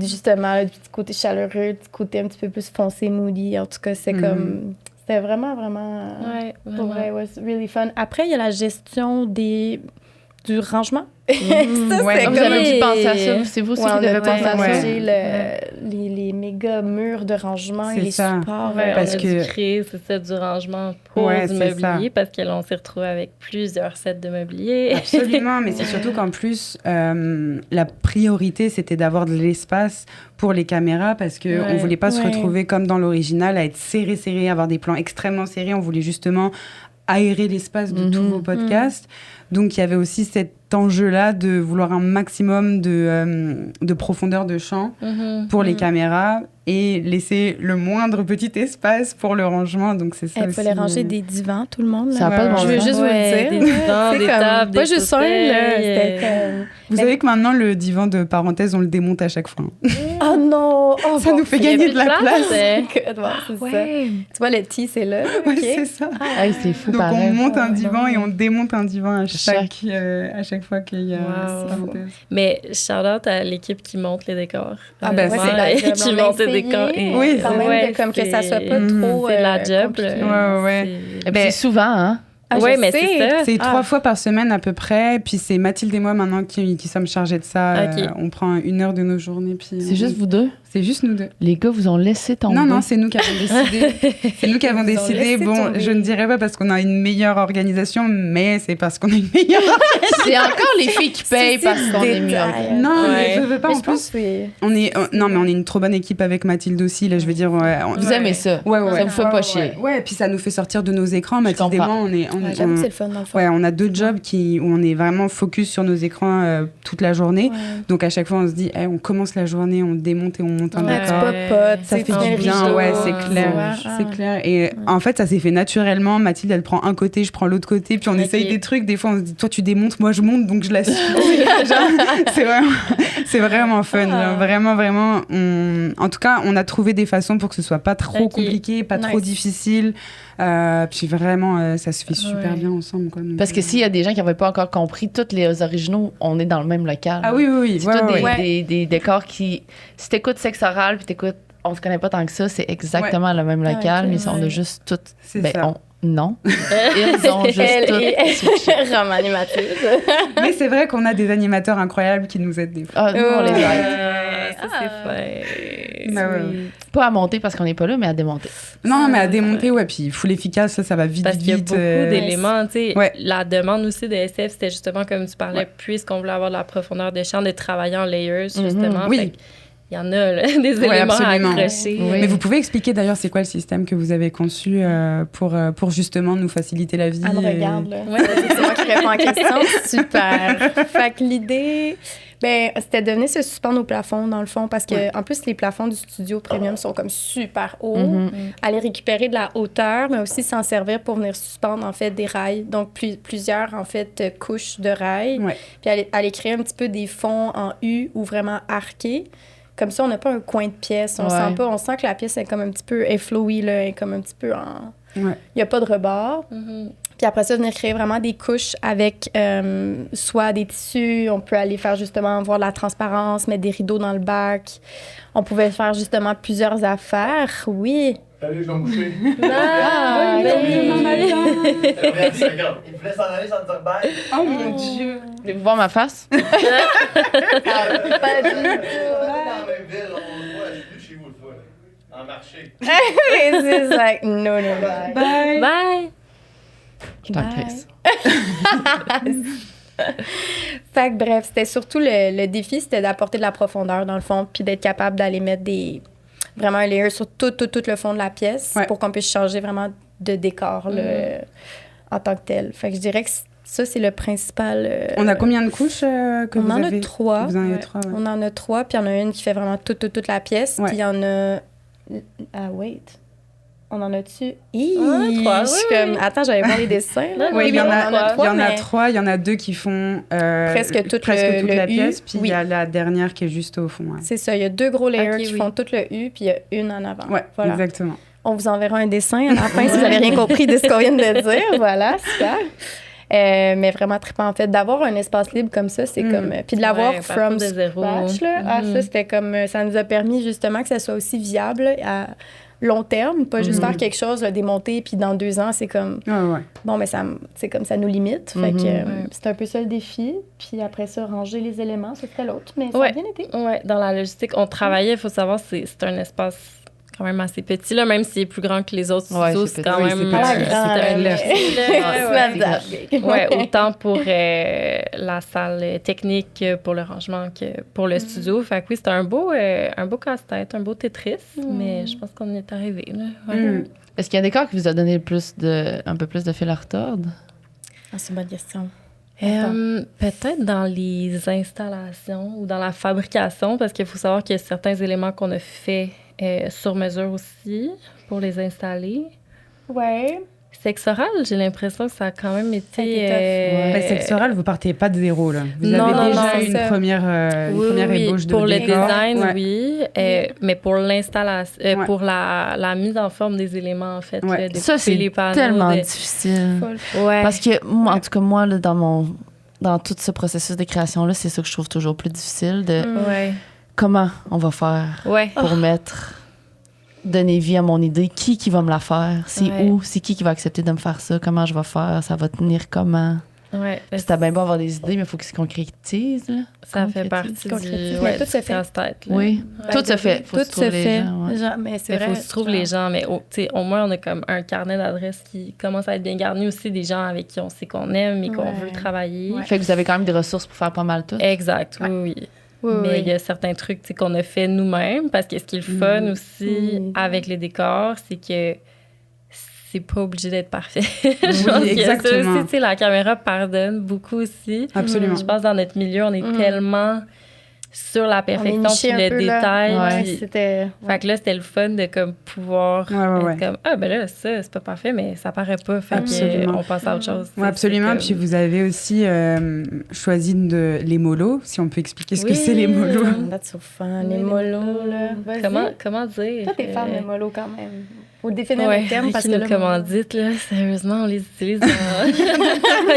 justement, le petit côté chaleureux, le petit côté un petit peu plus foncé, moody, en tout cas, c'est comme... C'était vraiment, vraiment... Pour vrai, it was really fun. Après, il y a la gestion du rangement. Ça, vous avez dû penser à ça. C'est vous aussi qui devez penser à ça. Les méga murs de rangement et les supports. Parce on a dû créer du rangement pour du mobilier parce que là, on s'est retrouvé avec plusieurs sets de mobilier. Absolument, mais c'est surtout qu'en plus, la priorité, c'était d'avoir de l'espace pour les caméras parce qu'on ne voulait pas se retrouver comme dans l'original, à être serré, avoir des plans extrêmement serrés. On voulait justement aérer l'espace de tous vos podcasts. Donc, il y avait aussi cet enjeu-là de vouloir un maximum de profondeur de champ pour les caméras et laisser le moindre petit espace pour le rangement. Donc, c'est ça aussi. Il fallait ranger des divans, tout le monde. Là. Ça n'a pas de bon Je veux juste vous le dire. Des divans, des tables, pas juste Vous savez que maintenant, le divan de parenthèse, on le démonte à chaque fois. Oh non! Ça nous fait gagner de la place. Tu vois, le T, c'est là. Oui, c'est ça. C'est fou, donc, pareil. on monte un divan et on démonte un divan à chaque fois qu'il y a parenthèse. Mais shout-out à l'équipe qui monte les décors. C'est qui monte les décors. Oui, quand même, comme que ça soit pas trop... C'est la job. C'est souvent, hein? Oui, mais c'est ça. C'est 3 fois par semaine à peu près. Puis c'est Mathilde et moi maintenant qui sommes chargés de ça. On prend 1 heure de nos journées. C'est juste vous deux? C'est juste nous deux. Les gars vous ont laissé tomber? Non, c'est nous qui avons décidé. C'est nous qui avons décidé. Bon, je ne dirais pas parce qu'on a une meilleure organisation, mais c'est parce qu'on a une meilleure organisation. C'est encore les filles qui payent parce qu'on est mieux. Non, mais je veux pas. En plus, on est une trop bonne équipe avec Mathilde aussi. Là, je veux dire, vous aimez ça? Ouais. Ça vous fait pas chier? Ouais, puis ça nous fait sortir de nos écrans. Mathilde et moi, j'avoue que c'est le fun dans le fond. Ouais, on a 2 jobs où on est vraiment focus sur nos écrans toute la journée. Donc à chaque fois, on se dit, on commence la journée, on démonte et on monte un décor. Ça fait du bien, c'est clair. Et en fait, ça s'est fait naturellement. Mathilde, elle prend un côté, je prends l'autre côté, puis on essaye des trucs. Des fois, on se dit, toi, tu démontes, moi, je monte, donc je la suis. C'est vraiment fun. Genre, vraiment. En tout cas, on a trouvé des façons pour que ce soit pas trop compliqué, pas trop difficile. Puis vraiment, ça se fait super bien ensemble. Quoi, donc, parce que s'il y a des gens qui n'avaient pas encore compris, tous les originaux, on est dans le même local. Ah oui. C'est tous des décors qui... Si t'écoutes Sexe Oral, puis t'écoutes On se connaît pas tant que ça, c'est exactement le même local, mais on a juste tout... Non. Ils ont juste tout... Roman animatrice. Mais c'est vrai qu'on a des animateurs incroyables qui nous aident des fois. Ah, nous, on les aide. Ça, c'est Pas à monter parce qu'on n'est pas là, mais à démonter. Non, mais à démonter, puis full efficace, ça va vite, parce qu'il y a beaucoup d'éléments, tu sais. Ouais. La demande aussi de SF, c'était justement, comme tu parlais, puisqu'on voulait avoir de la profondeur de champ, de travailler en layers, justement. Oui. Il y en a, là, des éléments à accrocher. Oui. Mais vous pouvez expliquer d'ailleurs c'est quoi le système que vous avez conçu pour justement nous faciliter la vie. Elle me regarde, là. C'est moi qui réponds à la question. Super. Fait que l'idée, c'était de venir se suspendre au plafond, dans le fond, parce que en plus, les plafonds du studio premium sont comme super hauts. Aller récupérer de la hauteur, mais aussi s'en servir pour venir suspendre, en fait, des rails. Donc, plusieurs, en fait, couches de rails. Puis aller créer un petit peu des fonds en U ou vraiment arqués. Comme ça, on n'a pas un coin de pièce. On sent que la pièce est comme un petit peu flowy, là, est comme un petit peu en... Il n'y a pas de rebord. Puis après ça, venir créer vraiment des couches avec soit des tissus. On peut aller faire justement voir la transparence, mettre des rideaux dans le bac. On pouvait faire justement plusieurs affaires. Oui. Salut, je vais me coucher. Il voulait s'en aller sans turban. Oh mon Dieu. Voulez-vous voir ma face? Pas du tout. Dans la même ville, on voit, je suis plus chez vous une fois, en marché. It's like, no, bye. Bye. Je t'en crisse. Fait que bref, c'était surtout le défi, c'était d'apporter de la profondeur dans le fond, puis d'être capable d'aller mettre vraiment un layer sur tout le fond de la pièce pour qu'on puisse changer vraiment de décor en tant que tel. Fait que je dirais que ça, c'est le principal. On a combien de couches que vous avez? On en a 3. Vous en avez 3, On en a 3, puis il y en a une qui fait vraiment toute la pièce. Puis il y en a... Ah, wait. On en a-tu? Trois, oui. Attends, j'avais pas les dessins. Là. Oui, il y en a 3. Il y en a 2 qui font presque toute la pièce. U. Puis il y a la dernière qui est juste au fond. Ouais. C'est ça. Il y a 2 gros layers qui font tout le U, puis il y a une en avant. Oui, voilà. exactement. On vous enverra un dessin à la fin si vous n'avez rien compris de ce qu'on vient de dire. Voilà, super. Mais vraiment trippant, en fait. D'avoir un espace libre comme ça, c'est comme... Puis de l'avoir from scratch, là. Ça, c'était comme... Ça nous a permis, justement, que ça soit aussi viable à long terme. Pas juste faire quelque chose, le démonter, puis dans 2 ans, c'est comme... Bon, mais c'est comme ça nous limite. Fait que c'est un peu ça le défi. Puis après ça, ranger les éléments, ce serait l'autre. Mais ça a bien été. Oui, dans la logistique, on travaillait, il faut savoir, c'est un espace... quand même assez petit, là, même s'il est plus grand que les autres studios, c'est quand même... Autant pour la salle technique, pour le rangement que pour le studio. Fait que oui, c'était un beau casse-tête, un beau Tetris, mais je pense qu'on y est arrivé. Est-ce qu'il y a un décor qui vous a donné un peu plus de fil à retordre? Ah, c'est une bonne question. Peut-être dans les installations ou dans la fabrication, parce qu'il faut savoir qu'il y a certains éléments qu'on a fait sur mesure aussi pour les installer. Ouais. Sexe oral, j'ai l'impression que ça a quand même été... Sexe oral, vous partiez pas de zéro, là. Vous avez déjà une première ébauche de pour décor. Le design, oui. Mais pour l'installation, pour la mise en forme des éléments, en fait. Là, ça, c'est les panneaux, tellement difficile. Parce que, moi, en tout cas, moi, là, dans tout ce processus de création-là, c'est ça que je trouve toujours plus difficile. Comment on va faire pour donner vie à mon idée? Qui va me la faire? C'est où? C'est qui va accepter de me faire ça? Comment je vais faire? Ça va tenir comment? C'était bien beau avoir des idées, mais il faut qu'ils se concrétisent. Là. Ça fait partie du tout se fait. casse-tête. Oui, tout se fait. Tout se fait. Mais c'est vrai. Il faut se trouver les gens. Mais au moins, on a comme un carnet d'adresses qui commence à être bien garni aussi, des gens avec qui on sait qu'on aime et qu'on veut travailler. Fait que vous avez quand même des ressources pour faire pas mal tout. Exact, oui. Mais il y a certains trucs qu'on a fait nous-mêmes, parce que ce qui est le fun aussi avec les décors, c'est que c'est pas obligé d'être parfait. Exactement. Ça aussi, la caméra pardonne beaucoup aussi. Absolument. Je pense que dans notre milieu, on est tellement sur la perfection puis le détail. Fait que là, c'était le fun de comme pouvoir être comme ben là, ça, c'est pas parfait, mais ça paraît pas. Fait qu'on passe à autre chose. Oui, absolument. Puis vous avez aussi choisi les molos, si on peut expliquer ce que c'est les molos. That's so fun, les molos, là. Comment dire? Toi, t'es fan des molos quand même. Faut définir le terme parce que nos commandites, là, sérieusement, on les utilise dans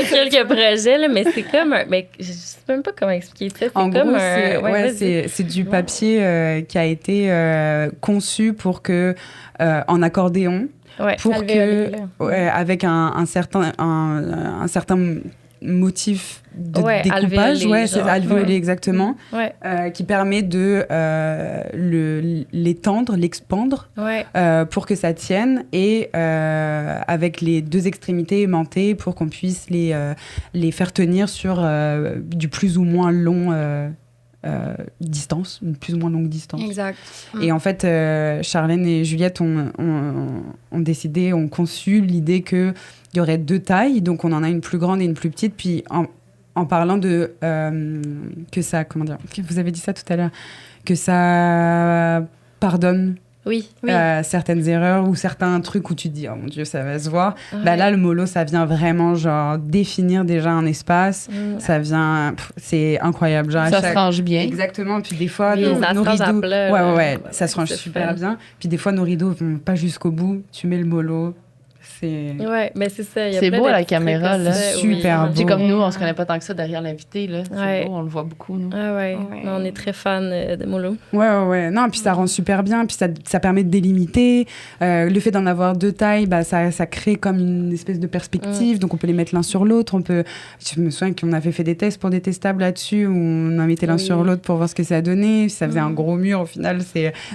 quelques projets, là, mais c'est comme mais je sais même pas comment expliquer ça. En gros, c'est du papier qui a été conçu pour que en accordéon, pour que avec un certain motif de découpage, c'est alvéolé exactement, qui permet de l'étendre, l'expandre pour que ça tienne et avec les 2 extrémités aimantées pour qu'on puisse les faire tenir sur du plus ou moins long distance, une plus ou moins longue distance. Exact. Et en fait, Charlène et Juliette ont conçu l'idée qu'il y aurait 2 tailles, donc on en a une plus grande et une plus petite, puis en parlant de que ça, comment dire, vous avez dit ça tout à l'heure, que ça pardonne certaines erreurs ou certains trucs où tu te dis, oh mon Dieu, ça va se voir. Là, le molo, ça vient vraiment genre définir déjà un espace. Ça vient, c'est incroyable. Genre, ça se range bien. Exactement. Puis des fois, nos rideaux, ça se range super bien. Puis des fois, nos rideaux vont pas jusqu'au bout. Tu mets le molo. Mais c'est ça. C'est beau à la caméra, là. Super beau. C'est comme nous, on se connaît pas tant que ça derrière l'invité, là. C'est beau, on le voit beaucoup, nous. On est très fans de Molo. Non, puis ça rend super bien, puis ça permet de délimiter. Le fait d'en avoir 2 tailles, ça crée comme une espèce de perspective, donc on peut les mettre l'un sur l'autre. Je me souviens qu'on avait fait des tests pour des testables là-dessus, où on en mettait l'un sur l'autre pour voir ce que ça donnait. Ça faisait un gros mur, au final.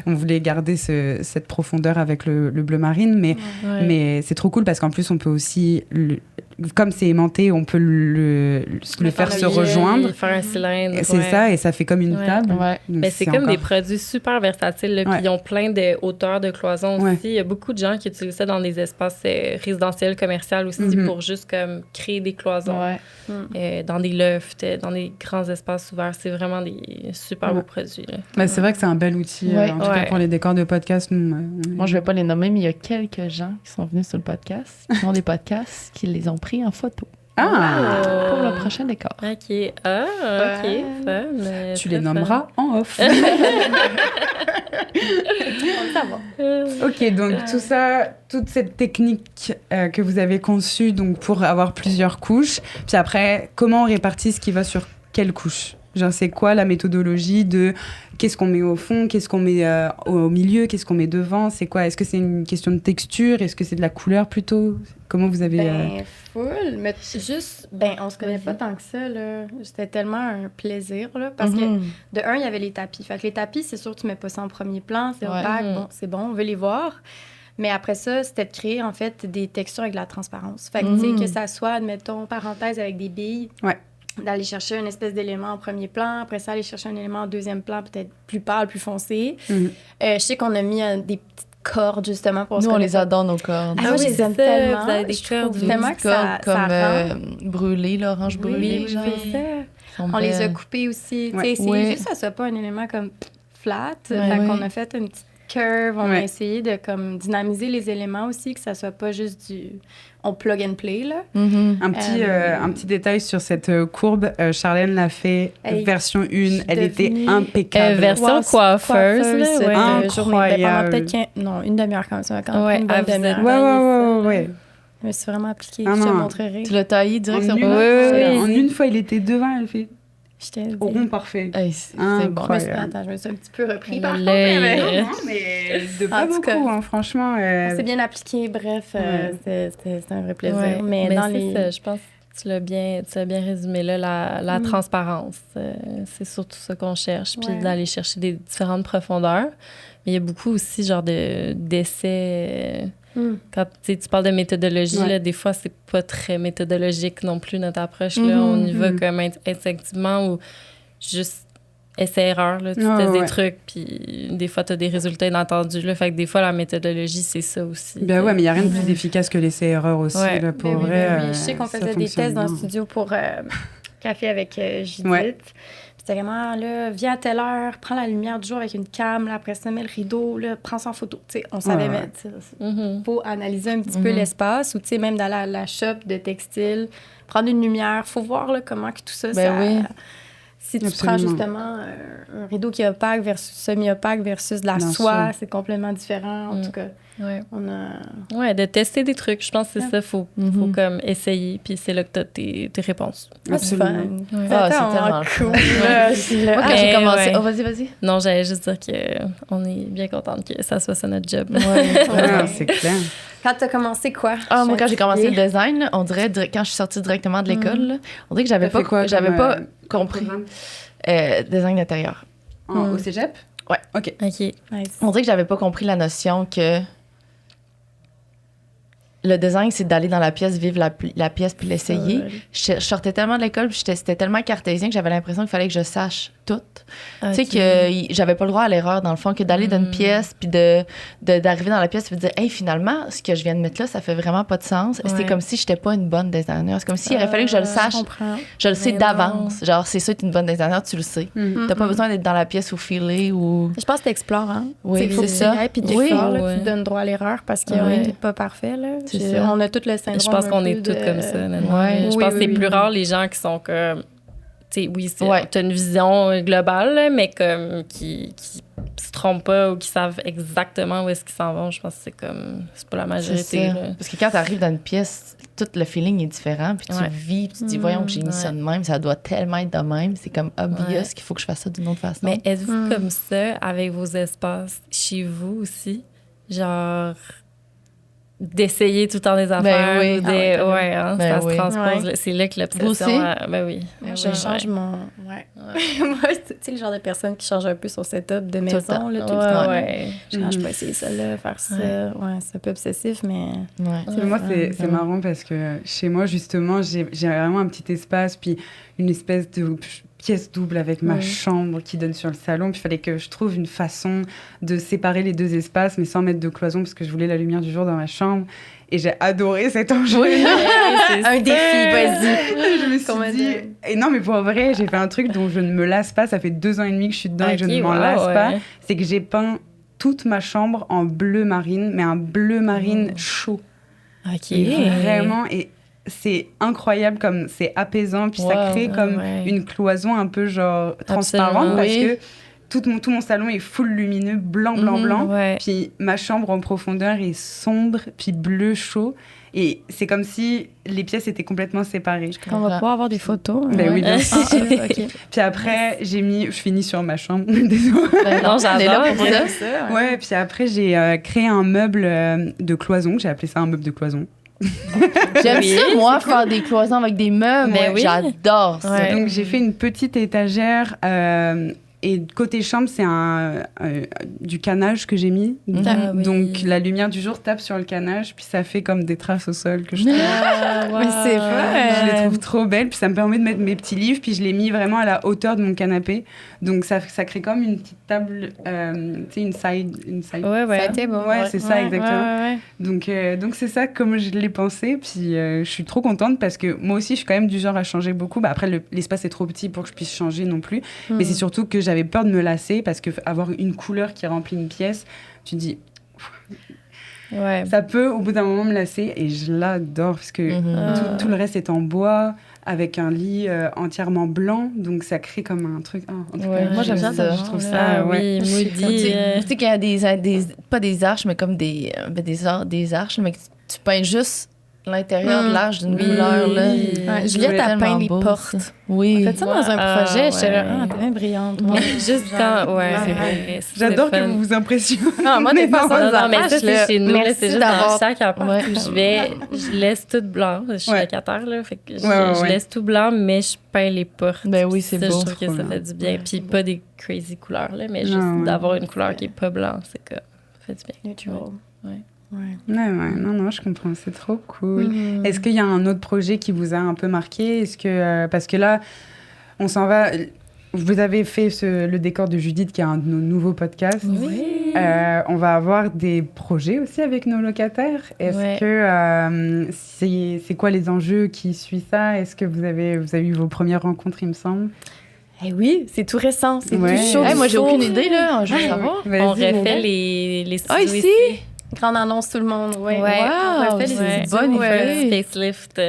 On voulait garder cette profondeur avec le bleu marine, mais c'est trop cool parce qu'en plus, on peut aussi comme c'est aimanté, on peut le faire se rejoindre. Faire un cylindre. C'est ça, et ça fait comme une table. Ouais. Mais c'est comme des produits super versatiles, puis ils ont plein de hauteurs de cloison aussi. Il y a beaucoup de gens qui utilisent ça dans des espaces résidentiels, commerciaux aussi, pour juste comme créer des cloisons dans des lofts, dans des grands espaces ouverts. C'est vraiment des super beaux produits. C'est vrai que c'est un bel outil, en tout cas pour les décors de podcast. Moi, je vais pas les nommer, mais il y a quelques gens qui sont venus sur le podcast, qui ont des podcasts, qui les ont pris en photo. Pour le prochain décor. OK. Fun. Tu les nommeras en off. OK, donc tout ça, toute cette technique que vous avez conçue donc, pour avoir plusieurs couches. Puis après, comment on répartit ce qui va sur quelle couche? Genre, c'est quoi la méthodologie de qu'est-ce qu'on met au fond, qu'est-ce qu'on met au milieu, qu'est-ce qu'on met devant? C'est quoi? Est-ce que c'est une question de texture? Est-ce que c'est de la couleur plutôt? Comment vous avez... full, mais juste... on se connaît pas tant que ça, là. C'était tellement un plaisir, là, parce que, de un, il y avait les tapis. Fait que les tapis, c'est sûr que tu mets pas ça en premier plan, c'est opaque, bon, c'est bon, on veut les voir. Mais après ça, c'était de créer, en fait, des textures avec de la transparence. Fait que, tu sais, que ça soit, admettons, parenthèse avec des billes, d'aller chercher une espèce d'élément en premier plan, après ça, aller chercher un élément en deuxième plan, peut-être plus pâle, plus foncé. Je sais qu'on a mis des petites cordes, justement, pour... Nous, on les adore, nos cordes. Ah, moi, je les aime tellement. Vous avez des cordes. Tellement que ça comme brûlées, l'orange brûlée. Oui, on les a coupées aussi. C'est juste que ça soit pas un élément comme flat. Fait qu'on a fait une petite curve. On a essayé de comme dynamiser les éléments aussi, que ça soit pas juste on plug and play, là. Un petit détail sur cette courbe. Charlène l'a fait version 1. Elle était impeccable. Version coiffeuse. Incroyable. Pendant peut-être une demi-heure comme ça. Ouais. Je me suis vraiment appliquée. Je te montrerai. Tu l'as taillé direct sur En une fois, il était devant. Elle fait... Au rond parfait. C'est bon. Attends, je me suis un petit peu repris par contre. Mais de pas beaucoup, franchement. On s'est bien appliqué, bref, c'était un vrai plaisir. Ouais. Mais dans ça, je pense que tu l'as bien résumé là, la transparence. C'est surtout ça qu'on cherche, puis d'aller chercher des différentes profondeurs. Mais il y a beaucoup aussi genre d'essais... Quand tu parles de méthodologie, là, des fois, c'est pas très méthodologique non plus, notre approche. Là, on y va comme instinctivement ou juste essai-erreur. Tu testes des trucs, puis des fois, tu as des résultats inattendus. Là, fait que des fois, la méthodologie, c'est ça aussi. Ben ouais, mais il n'y a rien de plus efficace que l'essai-erreur aussi. Là, pour vrai, je sais qu'on faisait des tests dans le studio pour Café avec Judith. C'était vraiment, là, viens à telle heure, prends la lumière du jour avec une cam, là, après ça, mets le rideau, là, prends ça en photo. Tu sais, on savait mettre. Il faut analyser un petit peu l'espace, ou tu sais, même d'aller à la shop de textile, prendre une lumière. Il faut voir là, comment que tout ça, si tu prends justement un rideau qui est opaque versus semi-opaque versus de la soie, c'est complètement différent. En tout cas, on a... Ouais, de tester des trucs. Je pense que c'est ça. Faut comme essayer, puis c'est là que tu as tes réponses. Absolument. C'est tellement cool. Moi, quand j'ai commencé... Oh, vas-y. Non, j'allais juste dire qu'on est bien contente que ça soit ça notre job. C'est clair. Quand tu as commencé quoi? Moi, quand j'ai commencé le design, on dirait, quand je suis sortie directement de l'école, on dirait que j'avais pas compris. Design d'intérieur. Au cégep? Ouais. OK. Nice. On dirait que j'avais pas compris la notion que le design, c'est d'aller dans la pièce, vivre la pièce puis l'essayer. Je sortais tellement de l'école, puis c'était tellement cartésien que j'avais l'impression qu'il fallait que je sache tout. Tu sais, que j'avais pas le droit à l'erreur, dans le fond, que d'aller dans une pièce, puis d'arriver dans la pièce, puis de dire, hey, finalement, ce que je viens de mettre là, ça fait vraiment pas de sens. C'est comme si j'étais pas une bonne designer. C'est comme s'il aurait fallu que je le sache. Je le sais d'avance. Genre, c'est ça, t'es une bonne designer, tu le sais. T'as pas besoin d'être dans la pièce ou filer ou. Je pense que t'explores, hein. Oui, c'est ça. Puis tu donnes droit à l'erreur parce qu'on est pas parfait, là. On a tout le syndrome. Je pense qu'on est toutes comme ça. Je pense que c'est plus rare les gens qui sont comme... Tu sais, t'as une vision globale, là, mais comme qui se trompent pas ou qui savent exactement où est-ce qu'ils s'en vont. Je pense que c'est pas la majorité. Parce que quand t'arrives dans une pièce, tout le feeling est différent. Puis tu vis, puis tu te dis, voyons que j'ai mis ça de même. Ça doit tellement être de même. C'est comme obvious qu'il faut que je fasse ça d'une autre façon. Mais êtes-vous comme ça avec vos espaces chez vous aussi? Genre... d'essayer tout le temps des affaires. Ben oui. Ça se transpose. Ouais. C'est là que l'obsession... ben oui. Je change mon... Ouais. Moi, tu sais, le genre de personne qui change un peu son setup de maison, là, tout le temps. Je peux essayer ça, là, faire ça. Ouais, c'est un peu obsessif, mais... Moi, c'est marrant parce que chez moi, justement, j'ai vraiment un petit espace, puis une espèce de pièce double avec ma chambre qui donne sur le salon. Puis il fallait que je trouve une façon de séparer les deux espaces, mais sans mettre de cloison, parce que je voulais la lumière du jour dans ma chambre. Et j'ai adoré cet enjeu. Oui, un défi, vas-y. Je me suis dit... Et non, mais pour vrai, j'ai fait un truc dont je ne me lasse pas. Ça fait 2 ans et demi que je suis dedans et je ne m'en lasse pas. C'est que j'ai peint toute ma chambre en bleu marine, mais un bleu marine chaud. Et vraiment... Et c'est incroyable, comme c'est apaisant, puis ça crée comme une cloison un peu genre transparente, parce que tout mon salon est full lumineux, blanc. Puis ma chambre en profondeur est sombre, puis bleu chaud. Et c'est comme si les pièces étaient complètement séparées. On va pouvoir avoir des photos. Ben oui, bien sûr. Puis après, je finis sur ma chambre. Désolée. Non, j'adore pour ça. Ouais, puis après, j'ai créé un meuble de cloison. J'ai appelé ça un meuble de cloison. J'aime ça, moi, faire des cloisons avec des meubles. J'adore ça. Donc, j'ai fait une petite étagère. Et côté chambre, c'est du canage que j'ai mis. Donc, la lumière du jour tape sur le canage, puis ça fait comme des traces au sol que je trouve. Mais c'est vrai. Je les trouve trop belles, puis ça me permet de mettre mes petits livres, puis je l'ai mis vraiment à la hauteur de mon canapé. Donc, ça crée comme une petite table, tu sais, une side. Ouais, c'est ça, exactement. Donc, c'est ça comme je l'ai pensé, puis je suis trop contente parce que moi aussi, je suis quand même du genre à changer beaucoup. Après, l'espace est trop petit pour que je puisse changer non plus, mais c'est surtout que j'avais peur de me lasser parce que avoir une couleur qui remplit une pièce, tu te dis ça peut au bout d'un moment me lasser, et je l'adore parce que tout le reste est en bois avec un lit entièrement blanc, donc ça crée comme un truc. Moi j'aime ça, je trouve ça moody. Tu sais qu'il y a des pas des arches, mais comme des arches, mais tu peins juste l'intérieur de l'arche d'une couleur. Là. Juliette a peint les portes. Oui. On fait ça dans un projet. J'étais là, t'es bien brillante. Juste quand, c'est vrai. J'adore que vous vous impressionnez. Moi, des façons mais ça, c'est chez nous. C'est juste dans chaque appart où je laisse tout blanc. Je suis locataire, là. Fait que je laisse tout blanc, mais je peins les portes. Ben oui, c'est beau. Je trouve que ça fait du bien. Puis pas des crazy couleurs, là, mais juste d'avoir une couleur qui est pas blanche, c'est que ça fait du bien. Non, je comprends, c'est trop cool. Est-ce qu'il y a un autre projet qui vous a un peu marqué? Est-ce que parce que là, on s'en va. Vous avez fait le décor de Judith, qui est un de nos nouveaux podcasts. Oui. On va avoir des projets aussi avec nos locataires. Est-ce que c'est quoi les enjeux qui suivent ça? Est-ce que vous avez eu vos premières rencontres, il me semble? Eh oui, c'est tout récent, c'est tout chaud. Moi, j'ai aucune idée là. Je veux savoir. On refait les studios ici. Grande annonce, tout le monde. On refait les bonnes facelift.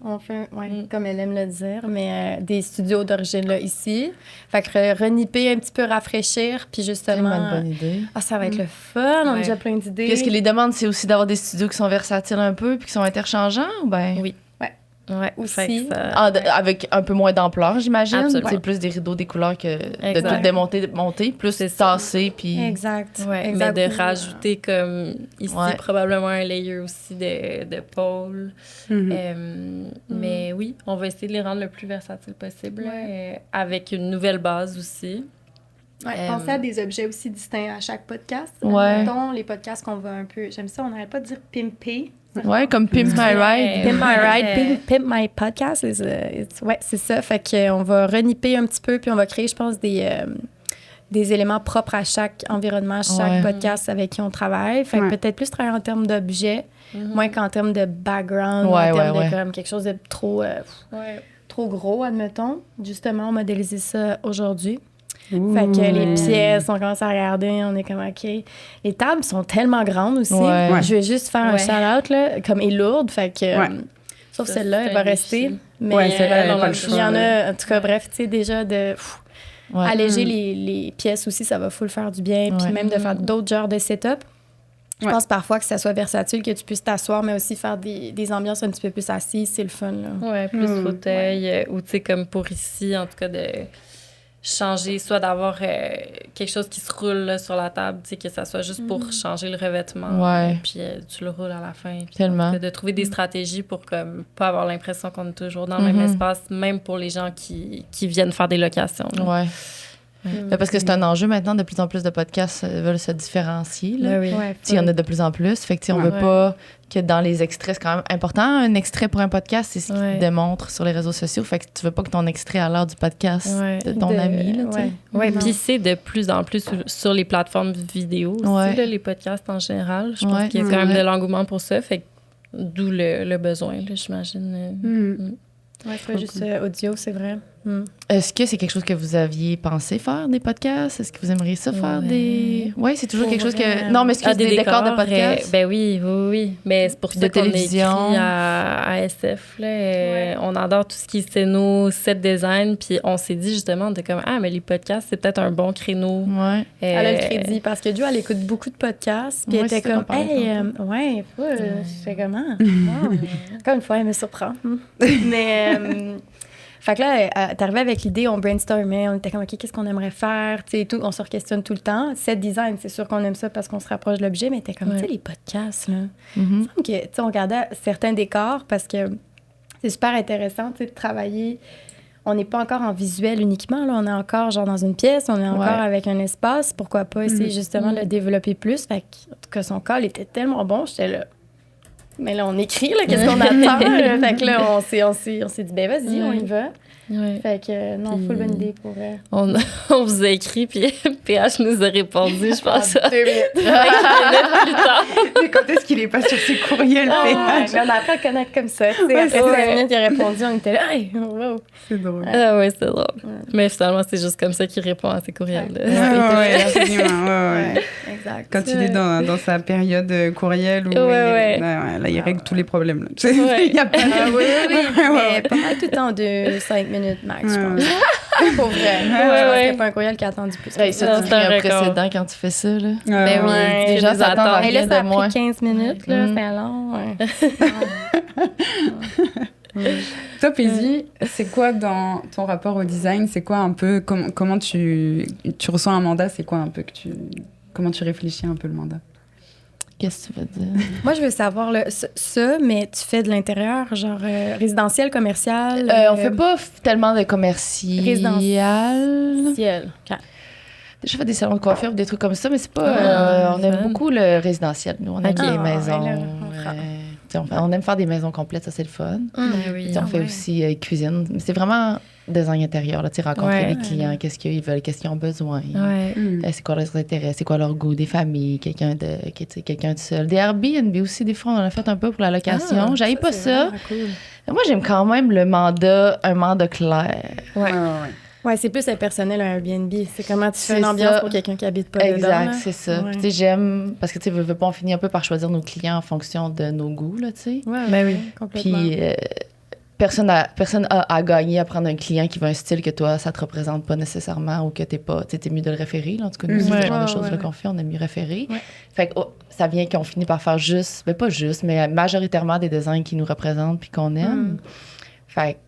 On fait, comme elle aime le dire, mais des studios d'origine là, ici. Fait que reniper un petit peu, rafraîchir, puis justement... C'est une bonne idée. Ça va être le fun, on a déjà plein d'idées. Puis est-ce que les demandes, c'est aussi d'avoir des studios qui sont versatiles un peu, puis qui sont interchangeants, ou bien? Oui. Ouais, aussi. Avec un peu moins d'ampleur, j'imagine. Absolument. C'est plus des rideaux, des couleurs que de tout démonter, monter, plus tasser, puis... Exact. Mais de rajouter comme ici probablement un layer aussi de pôle. Mais oui, on va essayer de les rendre le plus versatiles possible avec une nouvelle base aussi. Penser à des objets aussi distincts à chaque podcast. Mettons, les podcasts qu'on va un peu... J'aime ça, on n'arrête pas de dire pimper. Comme Pimp My Ride. Pimp My Ride, Pimp My Podcast. C'est ça. Fait qu'on va reniper un petit peu, puis on va créer, je pense, des éléments propres à chaque environnement, chaque podcast avec qui on travaille. Fait que peut-être plus travailler en termes d'objets, moins qu'en termes de background, en termes de comme, quelque chose de trop gros, admettons. Justement, on modélise ça aujourd'hui. Fait que les pièces, on commence à regarder, on est comme, OK. Les tables sont tellement grandes aussi. Je vais juste faire un shout-out, là, comme est lourde. Fait que, sauf ça, celle-là, elle va rester. Mais il y en a, en tout cas, bref, tu sais, déjà de alléger les pièces aussi, ça va full faire du bien. Puis même de faire d'autres genres de setup. Je pense parfois que ça soit versatile, que tu puisses t'asseoir, mais aussi faire des ambiances un petit peu plus assises, c'est le fun, là. Plus fauteuil, ou tu sais, comme pour ici, en tout cas, changer, soit d'avoir quelque chose qui se roule là, sur la table, tu sais, que ça soit juste pour changer le revêtement. Puis tu le roules à la fin. Puis, tellement. De trouver des stratégies pour comme pas avoir l'impression qu'on est toujours dans le même espace, même pour les gens qui viennent faire des locations. Là. Ouais. Parce que c'est un enjeu maintenant, de plus en plus de podcasts veulent se différencier. Là. Il y en a de plus en plus. Fait que on veut pas que dans les extraits, c'est quand même important. Un extrait pour un podcast, c'est ce qui démontre sur les réseaux sociaux. Fait que tu veux pas que ton extrait à l'heure du podcast de ton ami. Là, puis c'est de plus en plus sur les plateformes vidéo aussi, là, les podcasts en général. Je pense qu'il y a quand même de l'engouement pour ça. Fait que d'où le besoin, là, j'imagine. Oui, c'est pas juste audio, c'est vrai. Est-ce que c'est quelque chose que vous aviez pensé faire, des podcasts? Est-ce que vous aimeriez ça faire des... Oui, c'est toujours quelque chose que... Non, mais est-ce que des décors de podcasts? Ben oui. Mais c'est pour ça qu'on a écrit à SF. Là, on adore tout ce qui est scéno, set design. Puis on s'est dit justement de comme, mais les podcasts, c'est peut-être un bon créneau. Ouais. Elle a le crédit parce que elle écoute beaucoup de podcasts. Puis elle était comme, je fais comment? Encore une fois, elle me surprend. Mais... Fait que là, t'es arrivé avec l'idée, on brainstormait, on était comme, OK, qu'est-ce qu'on aimerait faire? Tu sais, tout, on se re-questionne tout le temps. Set design, c'est sûr qu'on aime ça parce qu'on se rapproche de l'objet, mais t'es comme, tu sais, les podcasts, là. Il me semble que, tu sais, on regardait certains décors parce que c'est super intéressant, tu sais, de travailler. On n'est pas encore en visuel uniquement, là. On est encore, genre, dans une pièce, on est encore avec un espace. Pourquoi pas essayer justement de le développer plus? Fait que, en tout cas, son call était tellement bon, j'étais là. Mais là, on écrit, là, qu'est-ce qu'on attend? Fait que là, on s'est dit, ben vas-y, on y va. Fait que, non, full bonne idée pour... On vous a écrit, puis PH nous a répondu, je pense. 2 minutes. 5 minutes plus tard. Mais quand est-ce qu'il est pas sur ses courriels, PH? On a appris à connaître comme ça. Après 5 minutes, il a répondu, on était là, hey, wow. C'est drôle. Ah ouais, c'est drôle. Mais finalement, c'est juste comme ça qu'il répond à ses courriels. Ouais. Exact. Quand il est dans sa période courriel, où là, il règle tous les problèmes. Là. Il y a pas mais pas mal tout le temps de 5 minutes max, je pense. Pour vrai. Il n'y a pas un courriel qui a attendu plus. Ça, c'est un précédent quand tu fais ça, là. Ben oui, les gens s'attendent à rien de moi. Ça a pris 15 minutes, là, c'est long. Toi, Paisy, c'est quoi dans ton rapport au design? C'est quoi un peu, comment tu reçois un mandat? C'est quoi un peu comment tu réfléchis un peu le mandat? Qu'est-ce que tu veux dire? Moi, je veux savoir ça, mais tu fais de l'intérieur, genre résidentiel, commercial? On fait pas tellement de commercial. Résidentiel. Okay. Je fais des salons de coiffure, des trucs comme ça, mais c'est pas... on aime beaucoup le résidentiel, nous. On aime les maisons. On aime faire des maisons complètes, ça, c'est le fun. On fait aussi cuisine. Mais c'est vraiment design intérieur, là, rencontrer les clients, qu'est-ce qu'ils veulent, qu'est-ce qu'ils ont besoin. C'est quoi leurs intérêts, c'est quoi leur goût, des familles, quelqu'un de seul. Des Airbnb aussi, des fois, on en a fait un peu pour la location. J'aille pas ça. Cool. Moi, j'aime quand même un mandat clair. Ouais, c'est plus impersonnel un Airbnb. C'est comment tu fais une ambiance pour quelqu'un qui habite pas dedans. Exact, c'est ça. Ouais. Puis j'aime... Parce que, tu veux pas, on finit un peu par choisir nos clients en fonction de nos goûts, là, tu sais. Ouais, ben oui, complètement. Puis personne a à gagner à prendre un client qui veut un style que toi, ça te représente pas nécessairement ou que t'es pas... Tu sais, t'es mieux de le référer, là. En tout cas, nous, c'est le genre de choses qu'on fait. On aime mieux référer. Ouais. Fait que ça vient qu'on finit par faire juste... Ben, pas juste, mais majoritairement des designs qui nous représentent puis qu'on aime. Fait que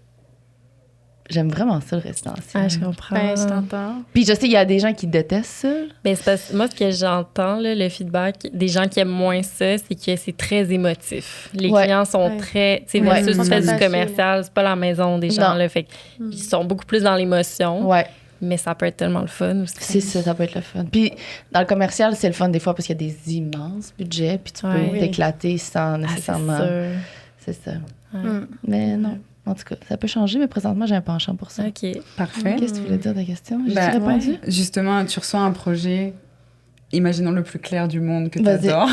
j'aime vraiment ça, le résidentiel. Je comprends. Ben, je t'entends. Puis je sais, il y a des gens qui détestent ça. Ben, c'est parce que moi, ce que j'entends, là, le feedback des gens qui aiment moins ça, c'est que c'est très émotif. Les clients sont très... Tu sais, versus tu fais du commercial, c'est pas la maison des gens, là. Fait qu'ils sont beaucoup plus dans l'émotion. Ouais. Mais ça peut être tellement le fun aussi. C'est ça peut être le fun. Puis dans le commercial, c'est le fun des fois parce qu'il y a des immenses budgets, puis tu peux t'éclater sans nécessairement... C'est ça. Mais non. En tout cas, ça peut changer, mais présentement, j'ai un penchant pour ça. OK. Parfait. Qu'est-ce que tu voulais dire ta question? J'ai répondu? Justement, tu reçois un projet, imaginons le plus clair du monde que tu adores.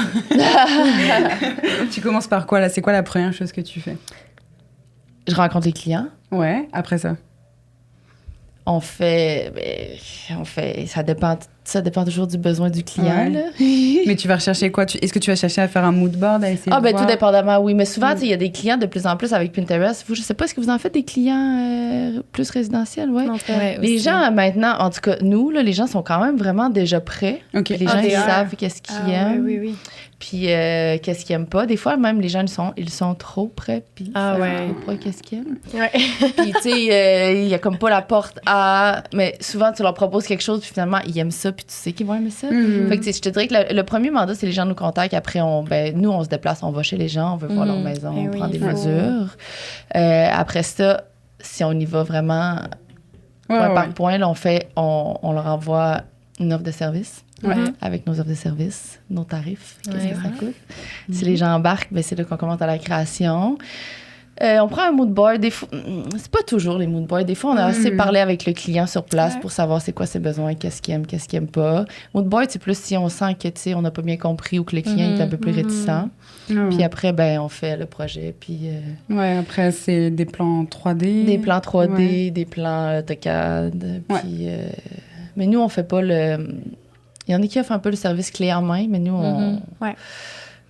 Tu commences par quoi, là? C'est quoi la première chose que tu fais? Je rencontre les clients. Ouais, après ça? On fait, ça dépend. Ça dépend toujours du besoin du client. Là. Mais tu vas rechercher quoi? Est-ce que tu vas chercher à faire un mood board, à essayer de ben voir? tout dépendamment, oui. Mais souvent, il y a des clients de plus en plus avec Pinterest. Vous, je sais pas, est-ce que vous en faites des clients plus résidentiels? Ouais. Les gens, maintenant, en tout cas, nous, là, les gens sont quand même vraiment déjà prêts. Okay. Les gens, ils savent qu'est-ce qu'ils aiment. Oui. Puis qu'est-ce qu'ils aiment pas. Des fois, même, les gens, ils sont trop prêts. Puis ils savent pas qu'est-ce qu'ils aiment. Ouais. Puis, tu sais, il y a comme pas la porte à... Mais souvent, tu leur proposes quelque chose, puis finalement, ils aiment ça, puis tu sais qu'ils vont aimer ça. Fait que, tu sais, je te dirais que le premier mandat, c'est les gens nous contactent. Après, nous, on se déplace, on va chez les gens, on veut voir leur maison, on prend des mesures. Après ça, si on y va vraiment point par point, là, on leur envoie une offre de service. Avec nos offres de service, nos tarifs, qu'est-ce que ça coûte. Si les gens embarquent, ben, c'est là qu'on commence à la création. On prend un mood board. Des fois, c'est pas toujours les mood boards. Des fois, on a assez parlé avec le client sur place pour savoir c'est quoi ses besoins, qu'est-ce qu'il aime pas. Mood board, c'est plus si on sent que, tu sais, on n'a pas bien compris ou que le client est un peu plus réticent. Puis après, ben, on fait le projet. Puis, après, c'est des plans 3D. Des plans 3D, des plans AutoCAD. Puis, mais nous, on fait pas le... Il y en a qui offrent un peu le service clé en main, mais nous,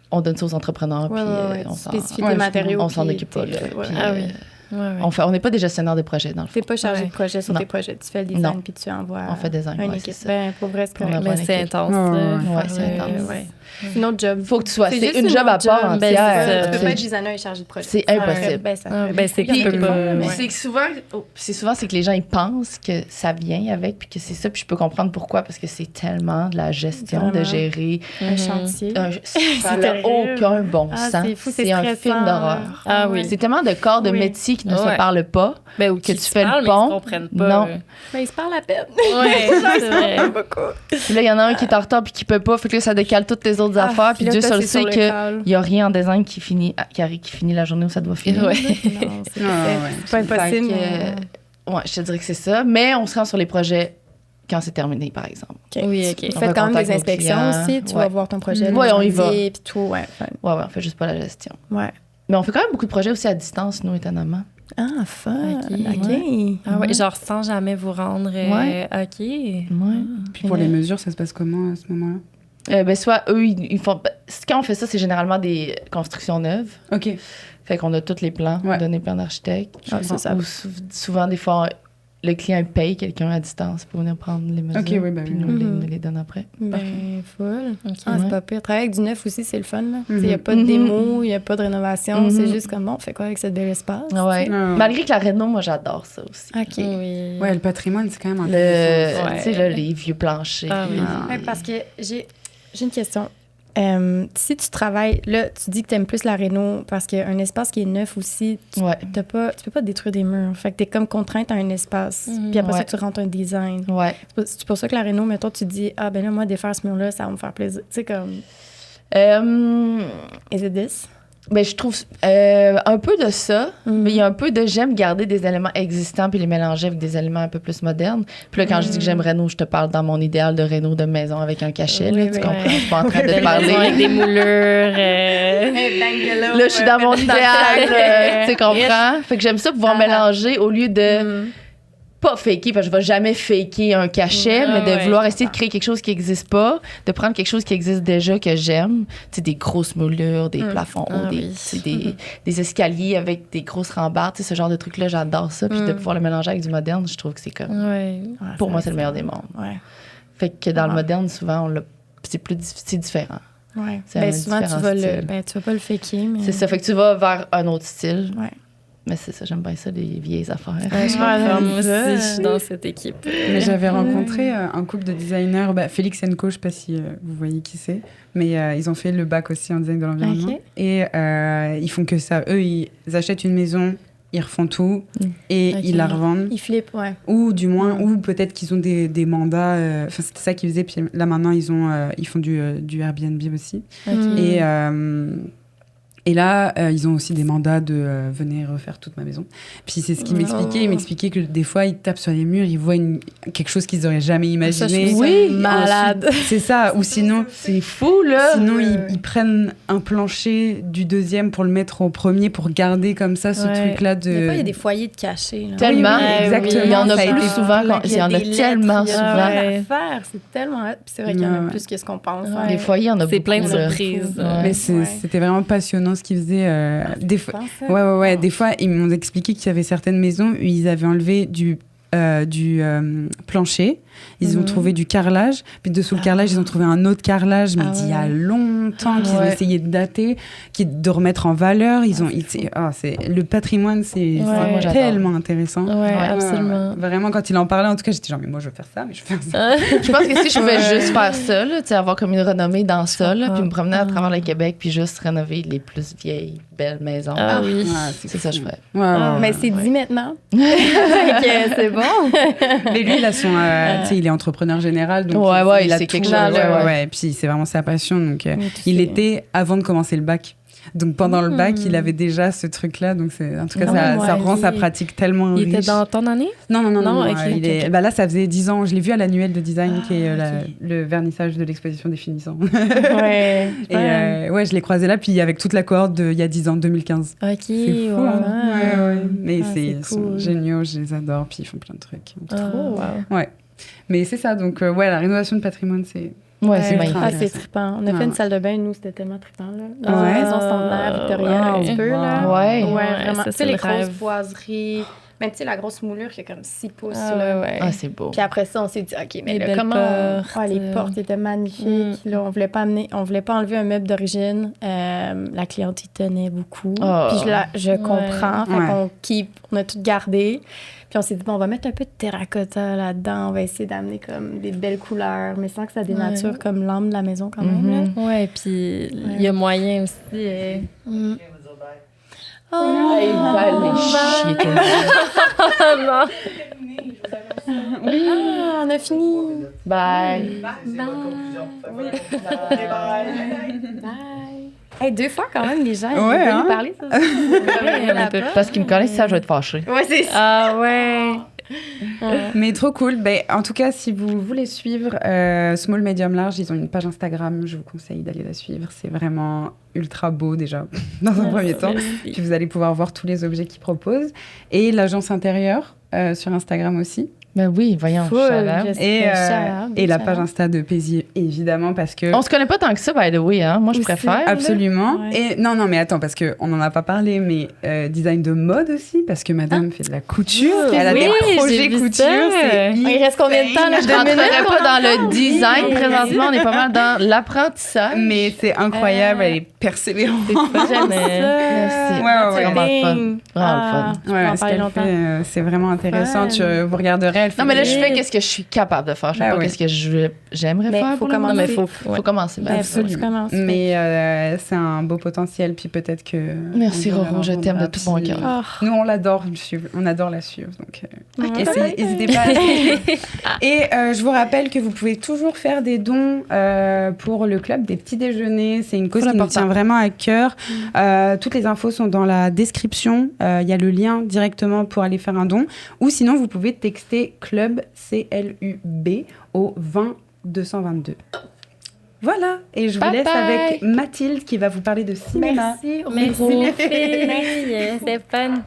on donne ça aux entrepreneurs. Puis on spécifie les matériaux. On s'en occupe pas. Là, puis, Ouais. On n'est pas des gestionnaires de projets, dans le fond. Tu n'es pas chargé de projet sur tes projets. Tu fais le design puis tu envoies. On fait design. Une équipe. Ben, pour vrai, c'est correct. Mais c'est intense. C'est intense. C'est une autre job. Faut que tu sois. C'est une job à part entière. Tu peux pas être designer et chargé de projet. C'est impossible. C'est que tu peux pas. C'est que souvent, c'est que les gens, ils pensent que ça vient avec, puis que c'est ça. Puis je peux comprendre pourquoi, parce que c'est tellement de la gestion, de gérer. Un chantier. Ça n'a aucun bon sens. C'est fou, c'est un film d'horreur. Ah oui. C'est tellement de corps de métier qui ne se parlent pas, ou que tu fais le pont. Ils comprennent pas. Non. Mais ils se parlent à peine. Oui, c'est vrai. Puis là, il y en a un qui est en retard puis qui peut pas. Fait que là, ça décale toutes tes autres affaires. Puis Dieu seul sait qu'il n'y a rien en design qui finit la journée où ça doit finir. Non, c'est pas impossible. Ouais, je te dirais que c'est ça. Mais on se rend sur les projets quand c'est terminé, par exemple. Oui, OK. Vous faites quand même des inspections aussi. Tu vas voir ton projet. Oui, on y va. Puis tout, ouais, on fait juste pas la gestion. Ouais. Mais on fait quand même beaucoup de projets aussi à distance, nous, étonnamment. Ah, fun. OK. Ah ouais, genre sans jamais vous rendre. OK. Ouais. Puis pour les mesures, ça se passe comment à ce moment-là? Ben, soit eux, ils font. Quand on fait ça, c'est généralement des constructions neuves. OK. Fait qu'on a tous les plans, on donne les plans d'architecte. Souvent, des fois, le client paye quelqu'un à distance pour venir prendre les mesures. OK, oui, puis nous les donne après. Ben, full. Okay. C'est pas pire. Travailler avec du neuf aussi, c'est le fun. Il n'y a pas de démo, il n'y a pas de rénovation. C'est juste comme, bon, on fait quoi avec ce bel espace? Ouais. Malgré que la réno, moi, j'adore ça aussi. OK. Oui. Ouais, le patrimoine, c'est quand même tu sais, là, les vieux planchers. Ouais, parce que j'ai une question. Si tu travailles, là, tu dis que tu aimes plus la réno parce qu'un espace qui est neuf aussi, tu peux pas détruire des murs. Fait que tu es comme contrainte à un espace. Puis après ça, tu rentres un design. Ouais. C'est pour ça que la réno, mettons, tu dis, ah, ben là, moi, défaire ce mur-là, ça va me faire plaisir. Tu sais, comme. Is it this? Ben, je trouve un peu de ça, mais il y a un peu de j'aime garder des éléments existants puis les mélanger avec des éléments un peu plus modernes. Puis là, quand je dis que j'aime réno, je te parle dans mon idéal de réno de maison avec un cachet. Là, tu comprends? Je suis pas en train de te parler. Avec des moulures. Là, je suis dans mon idéal. Tu comprends? Fait que j'aime ça pouvoir mélanger au lieu de... Pas faker, parce que je vais jamais faker un cachet, mais de vouloir essayer de créer quelque chose qui n'existe pas, de prendre quelque chose qui existe déjà, que j'aime. Tu sais, des grosses moulures, des plafonds hauts, des escaliers avec des grosses rambardes, tu sais, ce genre de trucs-là, j'adore ça. Puis de pouvoir le mélanger avec du moderne, je trouve que c'est comme... Pour moi, c'est le meilleur des mondes. Ouais. Fait que dans le moderne, souvent, c'est différent. Ouais. Ben, souvent, tu vas pas le faker, mais... C'est ça, fait que tu vas vers un autre style. Ouais. Mais c'est ça, j'aime bien ça, les vieilles affaires. Moi aussi, je suis dans cette équipe. Mais j'avais rencontré un couple de designers, Félix & Co, je ne sais pas si vous voyez qui c'est, mais ils ont fait le bac aussi en design de l'environnement. Okay. Et ils font que ça. Eux, ils achètent une maison, ils refont tout et ils la revendent. Ils flippent, ouais. Ou du moins, ou peut-être qu'ils ont des mandats. Enfin, c'était ça qu'ils faisaient. Puis là, maintenant, ils font du Airbnb aussi. Okay. Et là, ils ont aussi des mandats de venir refaire toute ma maison. Puis c'est ce qu'il m'expliquait. Il m'expliquait que des fois, ils tapent sur les murs, ils voient quelque chose qu'ils n'auraient jamais imaginé. Oui, malade. Ensuite, c'est ça. Ou sinon, c'est fou, là. Sinon, ils prennent un plancher du deuxième pour le mettre au premier, pour garder comme ça ce truc-là de... Des fois, il y a des foyers de cachés. Là. Tellement. Exactement. Il y en a plus souvent. Il y en a tellement souvent. C'est tellement... c'est vrai qu'il y en a plus que ce qu'on pense. Des foyers, il y en a beaucoup. C'est plein de surprises. Mais c'était vraiment passionnant ce qu'ils faisaient. Des fois, des fois, ils m'ont expliqué qu'il y avait certaines maisons où ils avaient enlevé du plancher, ils ont trouvé du carrelage, puis dessous le carrelage, ils ont trouvé un autre carrelage, mais il y a longtemps qu'ils ont essayé de dater, de remettre en valeur. Le patrimoine, c'est tellement intéressant. Ouais, absolument. Vraiment, quand il en parlait, en tout cas, j'étais genre, mais moi, je veux faire ça, mais je veux faire ça. Je pense que si je pouvais juste faire ça, là, avoir comme une renommée dans ça, là, puis me promener à travers le Québec, puis juste rénover les plus vieilles, belles maisons. Ah oui. C'est ça que je ferais. Mais c'est dit maintenant. C'est bon. Mais lui, il est entrepreneur général, donc il a quelque chose. Puis c'est vraiment sa passion. Donc, il était avant de commencer le bac. Donc pendant le bac, il avait déjà ce truc-là. Donc en tout cas, ça rend sa pratique tellement riche. Il était dans ton année? Non. Okay. Là, ça faisait 10 ans. Je l'ai vu à l'annuel de design, qui est le vernissage de l'exposition des finissants. Ouais. Et je l'ai croisé là, puis avec toute la cohorte il y a 10 ans, 2015. Ok. C'est fou. Ouais. Mais ils cool. sont géniaux, je les adore, puis ils font plein de trucs. Trop. Ouais. Mais c'est ça. Donc la rénovation de patrimoine, c'est... Ouais, c'est magnifique. C'est trippant. On a fait une salle de bain, nous, c'était tellement trippant, là. Dans une maison centenaire victorienne, un petit peu, là. Ouais, vraiment. Tu sais, les grosses boiseries, même, tu sais, la grosse moulure qui a comme 6 pouces, là. Ah, c'est beau. Puis après ça, on s'est dit, OK, mais les comment... les portes étaient magnifiques. Là, on voulait pas enlever un meuble d'origine. La cliente y tenait beaucoup. Puis je comprends. Fait on a tout gardé. Puis on s'est dit, on va mettre un peu de terracotta là-dedans. On va essayer d'amener comme des belles couleurs, mais sans que ça dénature comme l'âme de la maison quand même. Là. Ouais, puis il y a moyen aussi... il va aller chier tout le monde. On a fini. Bye. Hey, 2 fois quand même, les gens, ils veulent nous parler, ça. Parce qu'ils me connaissent, ça, je vais être fâchée. Ouais, c'est ça. Ah ouais. Mais trop cool. En tout cas, si vous voulez suivre Small Medium Large, ils ont une page Instagram. Je vous conseille d'aller la suivre. C'est vraiment ultra beau déjà, dans un premier temps. Puis vous allez pouvoir voir tous les objets qu'ils proposent. Et l'agence intérieure sur Instagram aussi. Ben oui, voyons. Et la page Insta de Paisy, évidemment, parce que... On se connaît pas tant que ça, by the way, hein? Moi, je préfère. Absolument. Et non, mais attends, parce qu'on n'en a pas parlé, mais design de mode aussi, parce que madame fait de la couture. Elle a des projets couture. Il reste combien de temps, là? Je rentrerai pas dans le design. Présentement, on est pas mal dans l'apprentissage. Mais c'est incroyable, elle est persévérante. J'aime ça. C'est vraiment le fun. Ce qu'elle fait, c'est vraiment intéressant. Vous regarderez. Non, mais là, je fais qu'est-ce que je suis capable de faire. Je sais pas qu'est-ce que j'aimerais faire. Faut commencer. Non, mais faut commencer. Absolument. Mais c'est un beau potentiel. Puis peut-être que... Merci, Roro. Je t'aime de tout mon cœur. Nous, on l'adore suivre. On adore la suivre. Donc, n'hésitez pas à la suivre. Et je vous rappelle que vous pouvez toujours faire des dons pour le club des petits déjeuners. C'est une cause qui nous tient vraiment à cœur. Toutes les infos sont dans la description. Il y a le lien directement pour aller faire un don. Ou sinon, vous pouvez texter club CLUB au 20 222. Voilà, et je vous laisse avec Mathilde qui va vous parler de cinéma. Merci. Merci, Stéphane.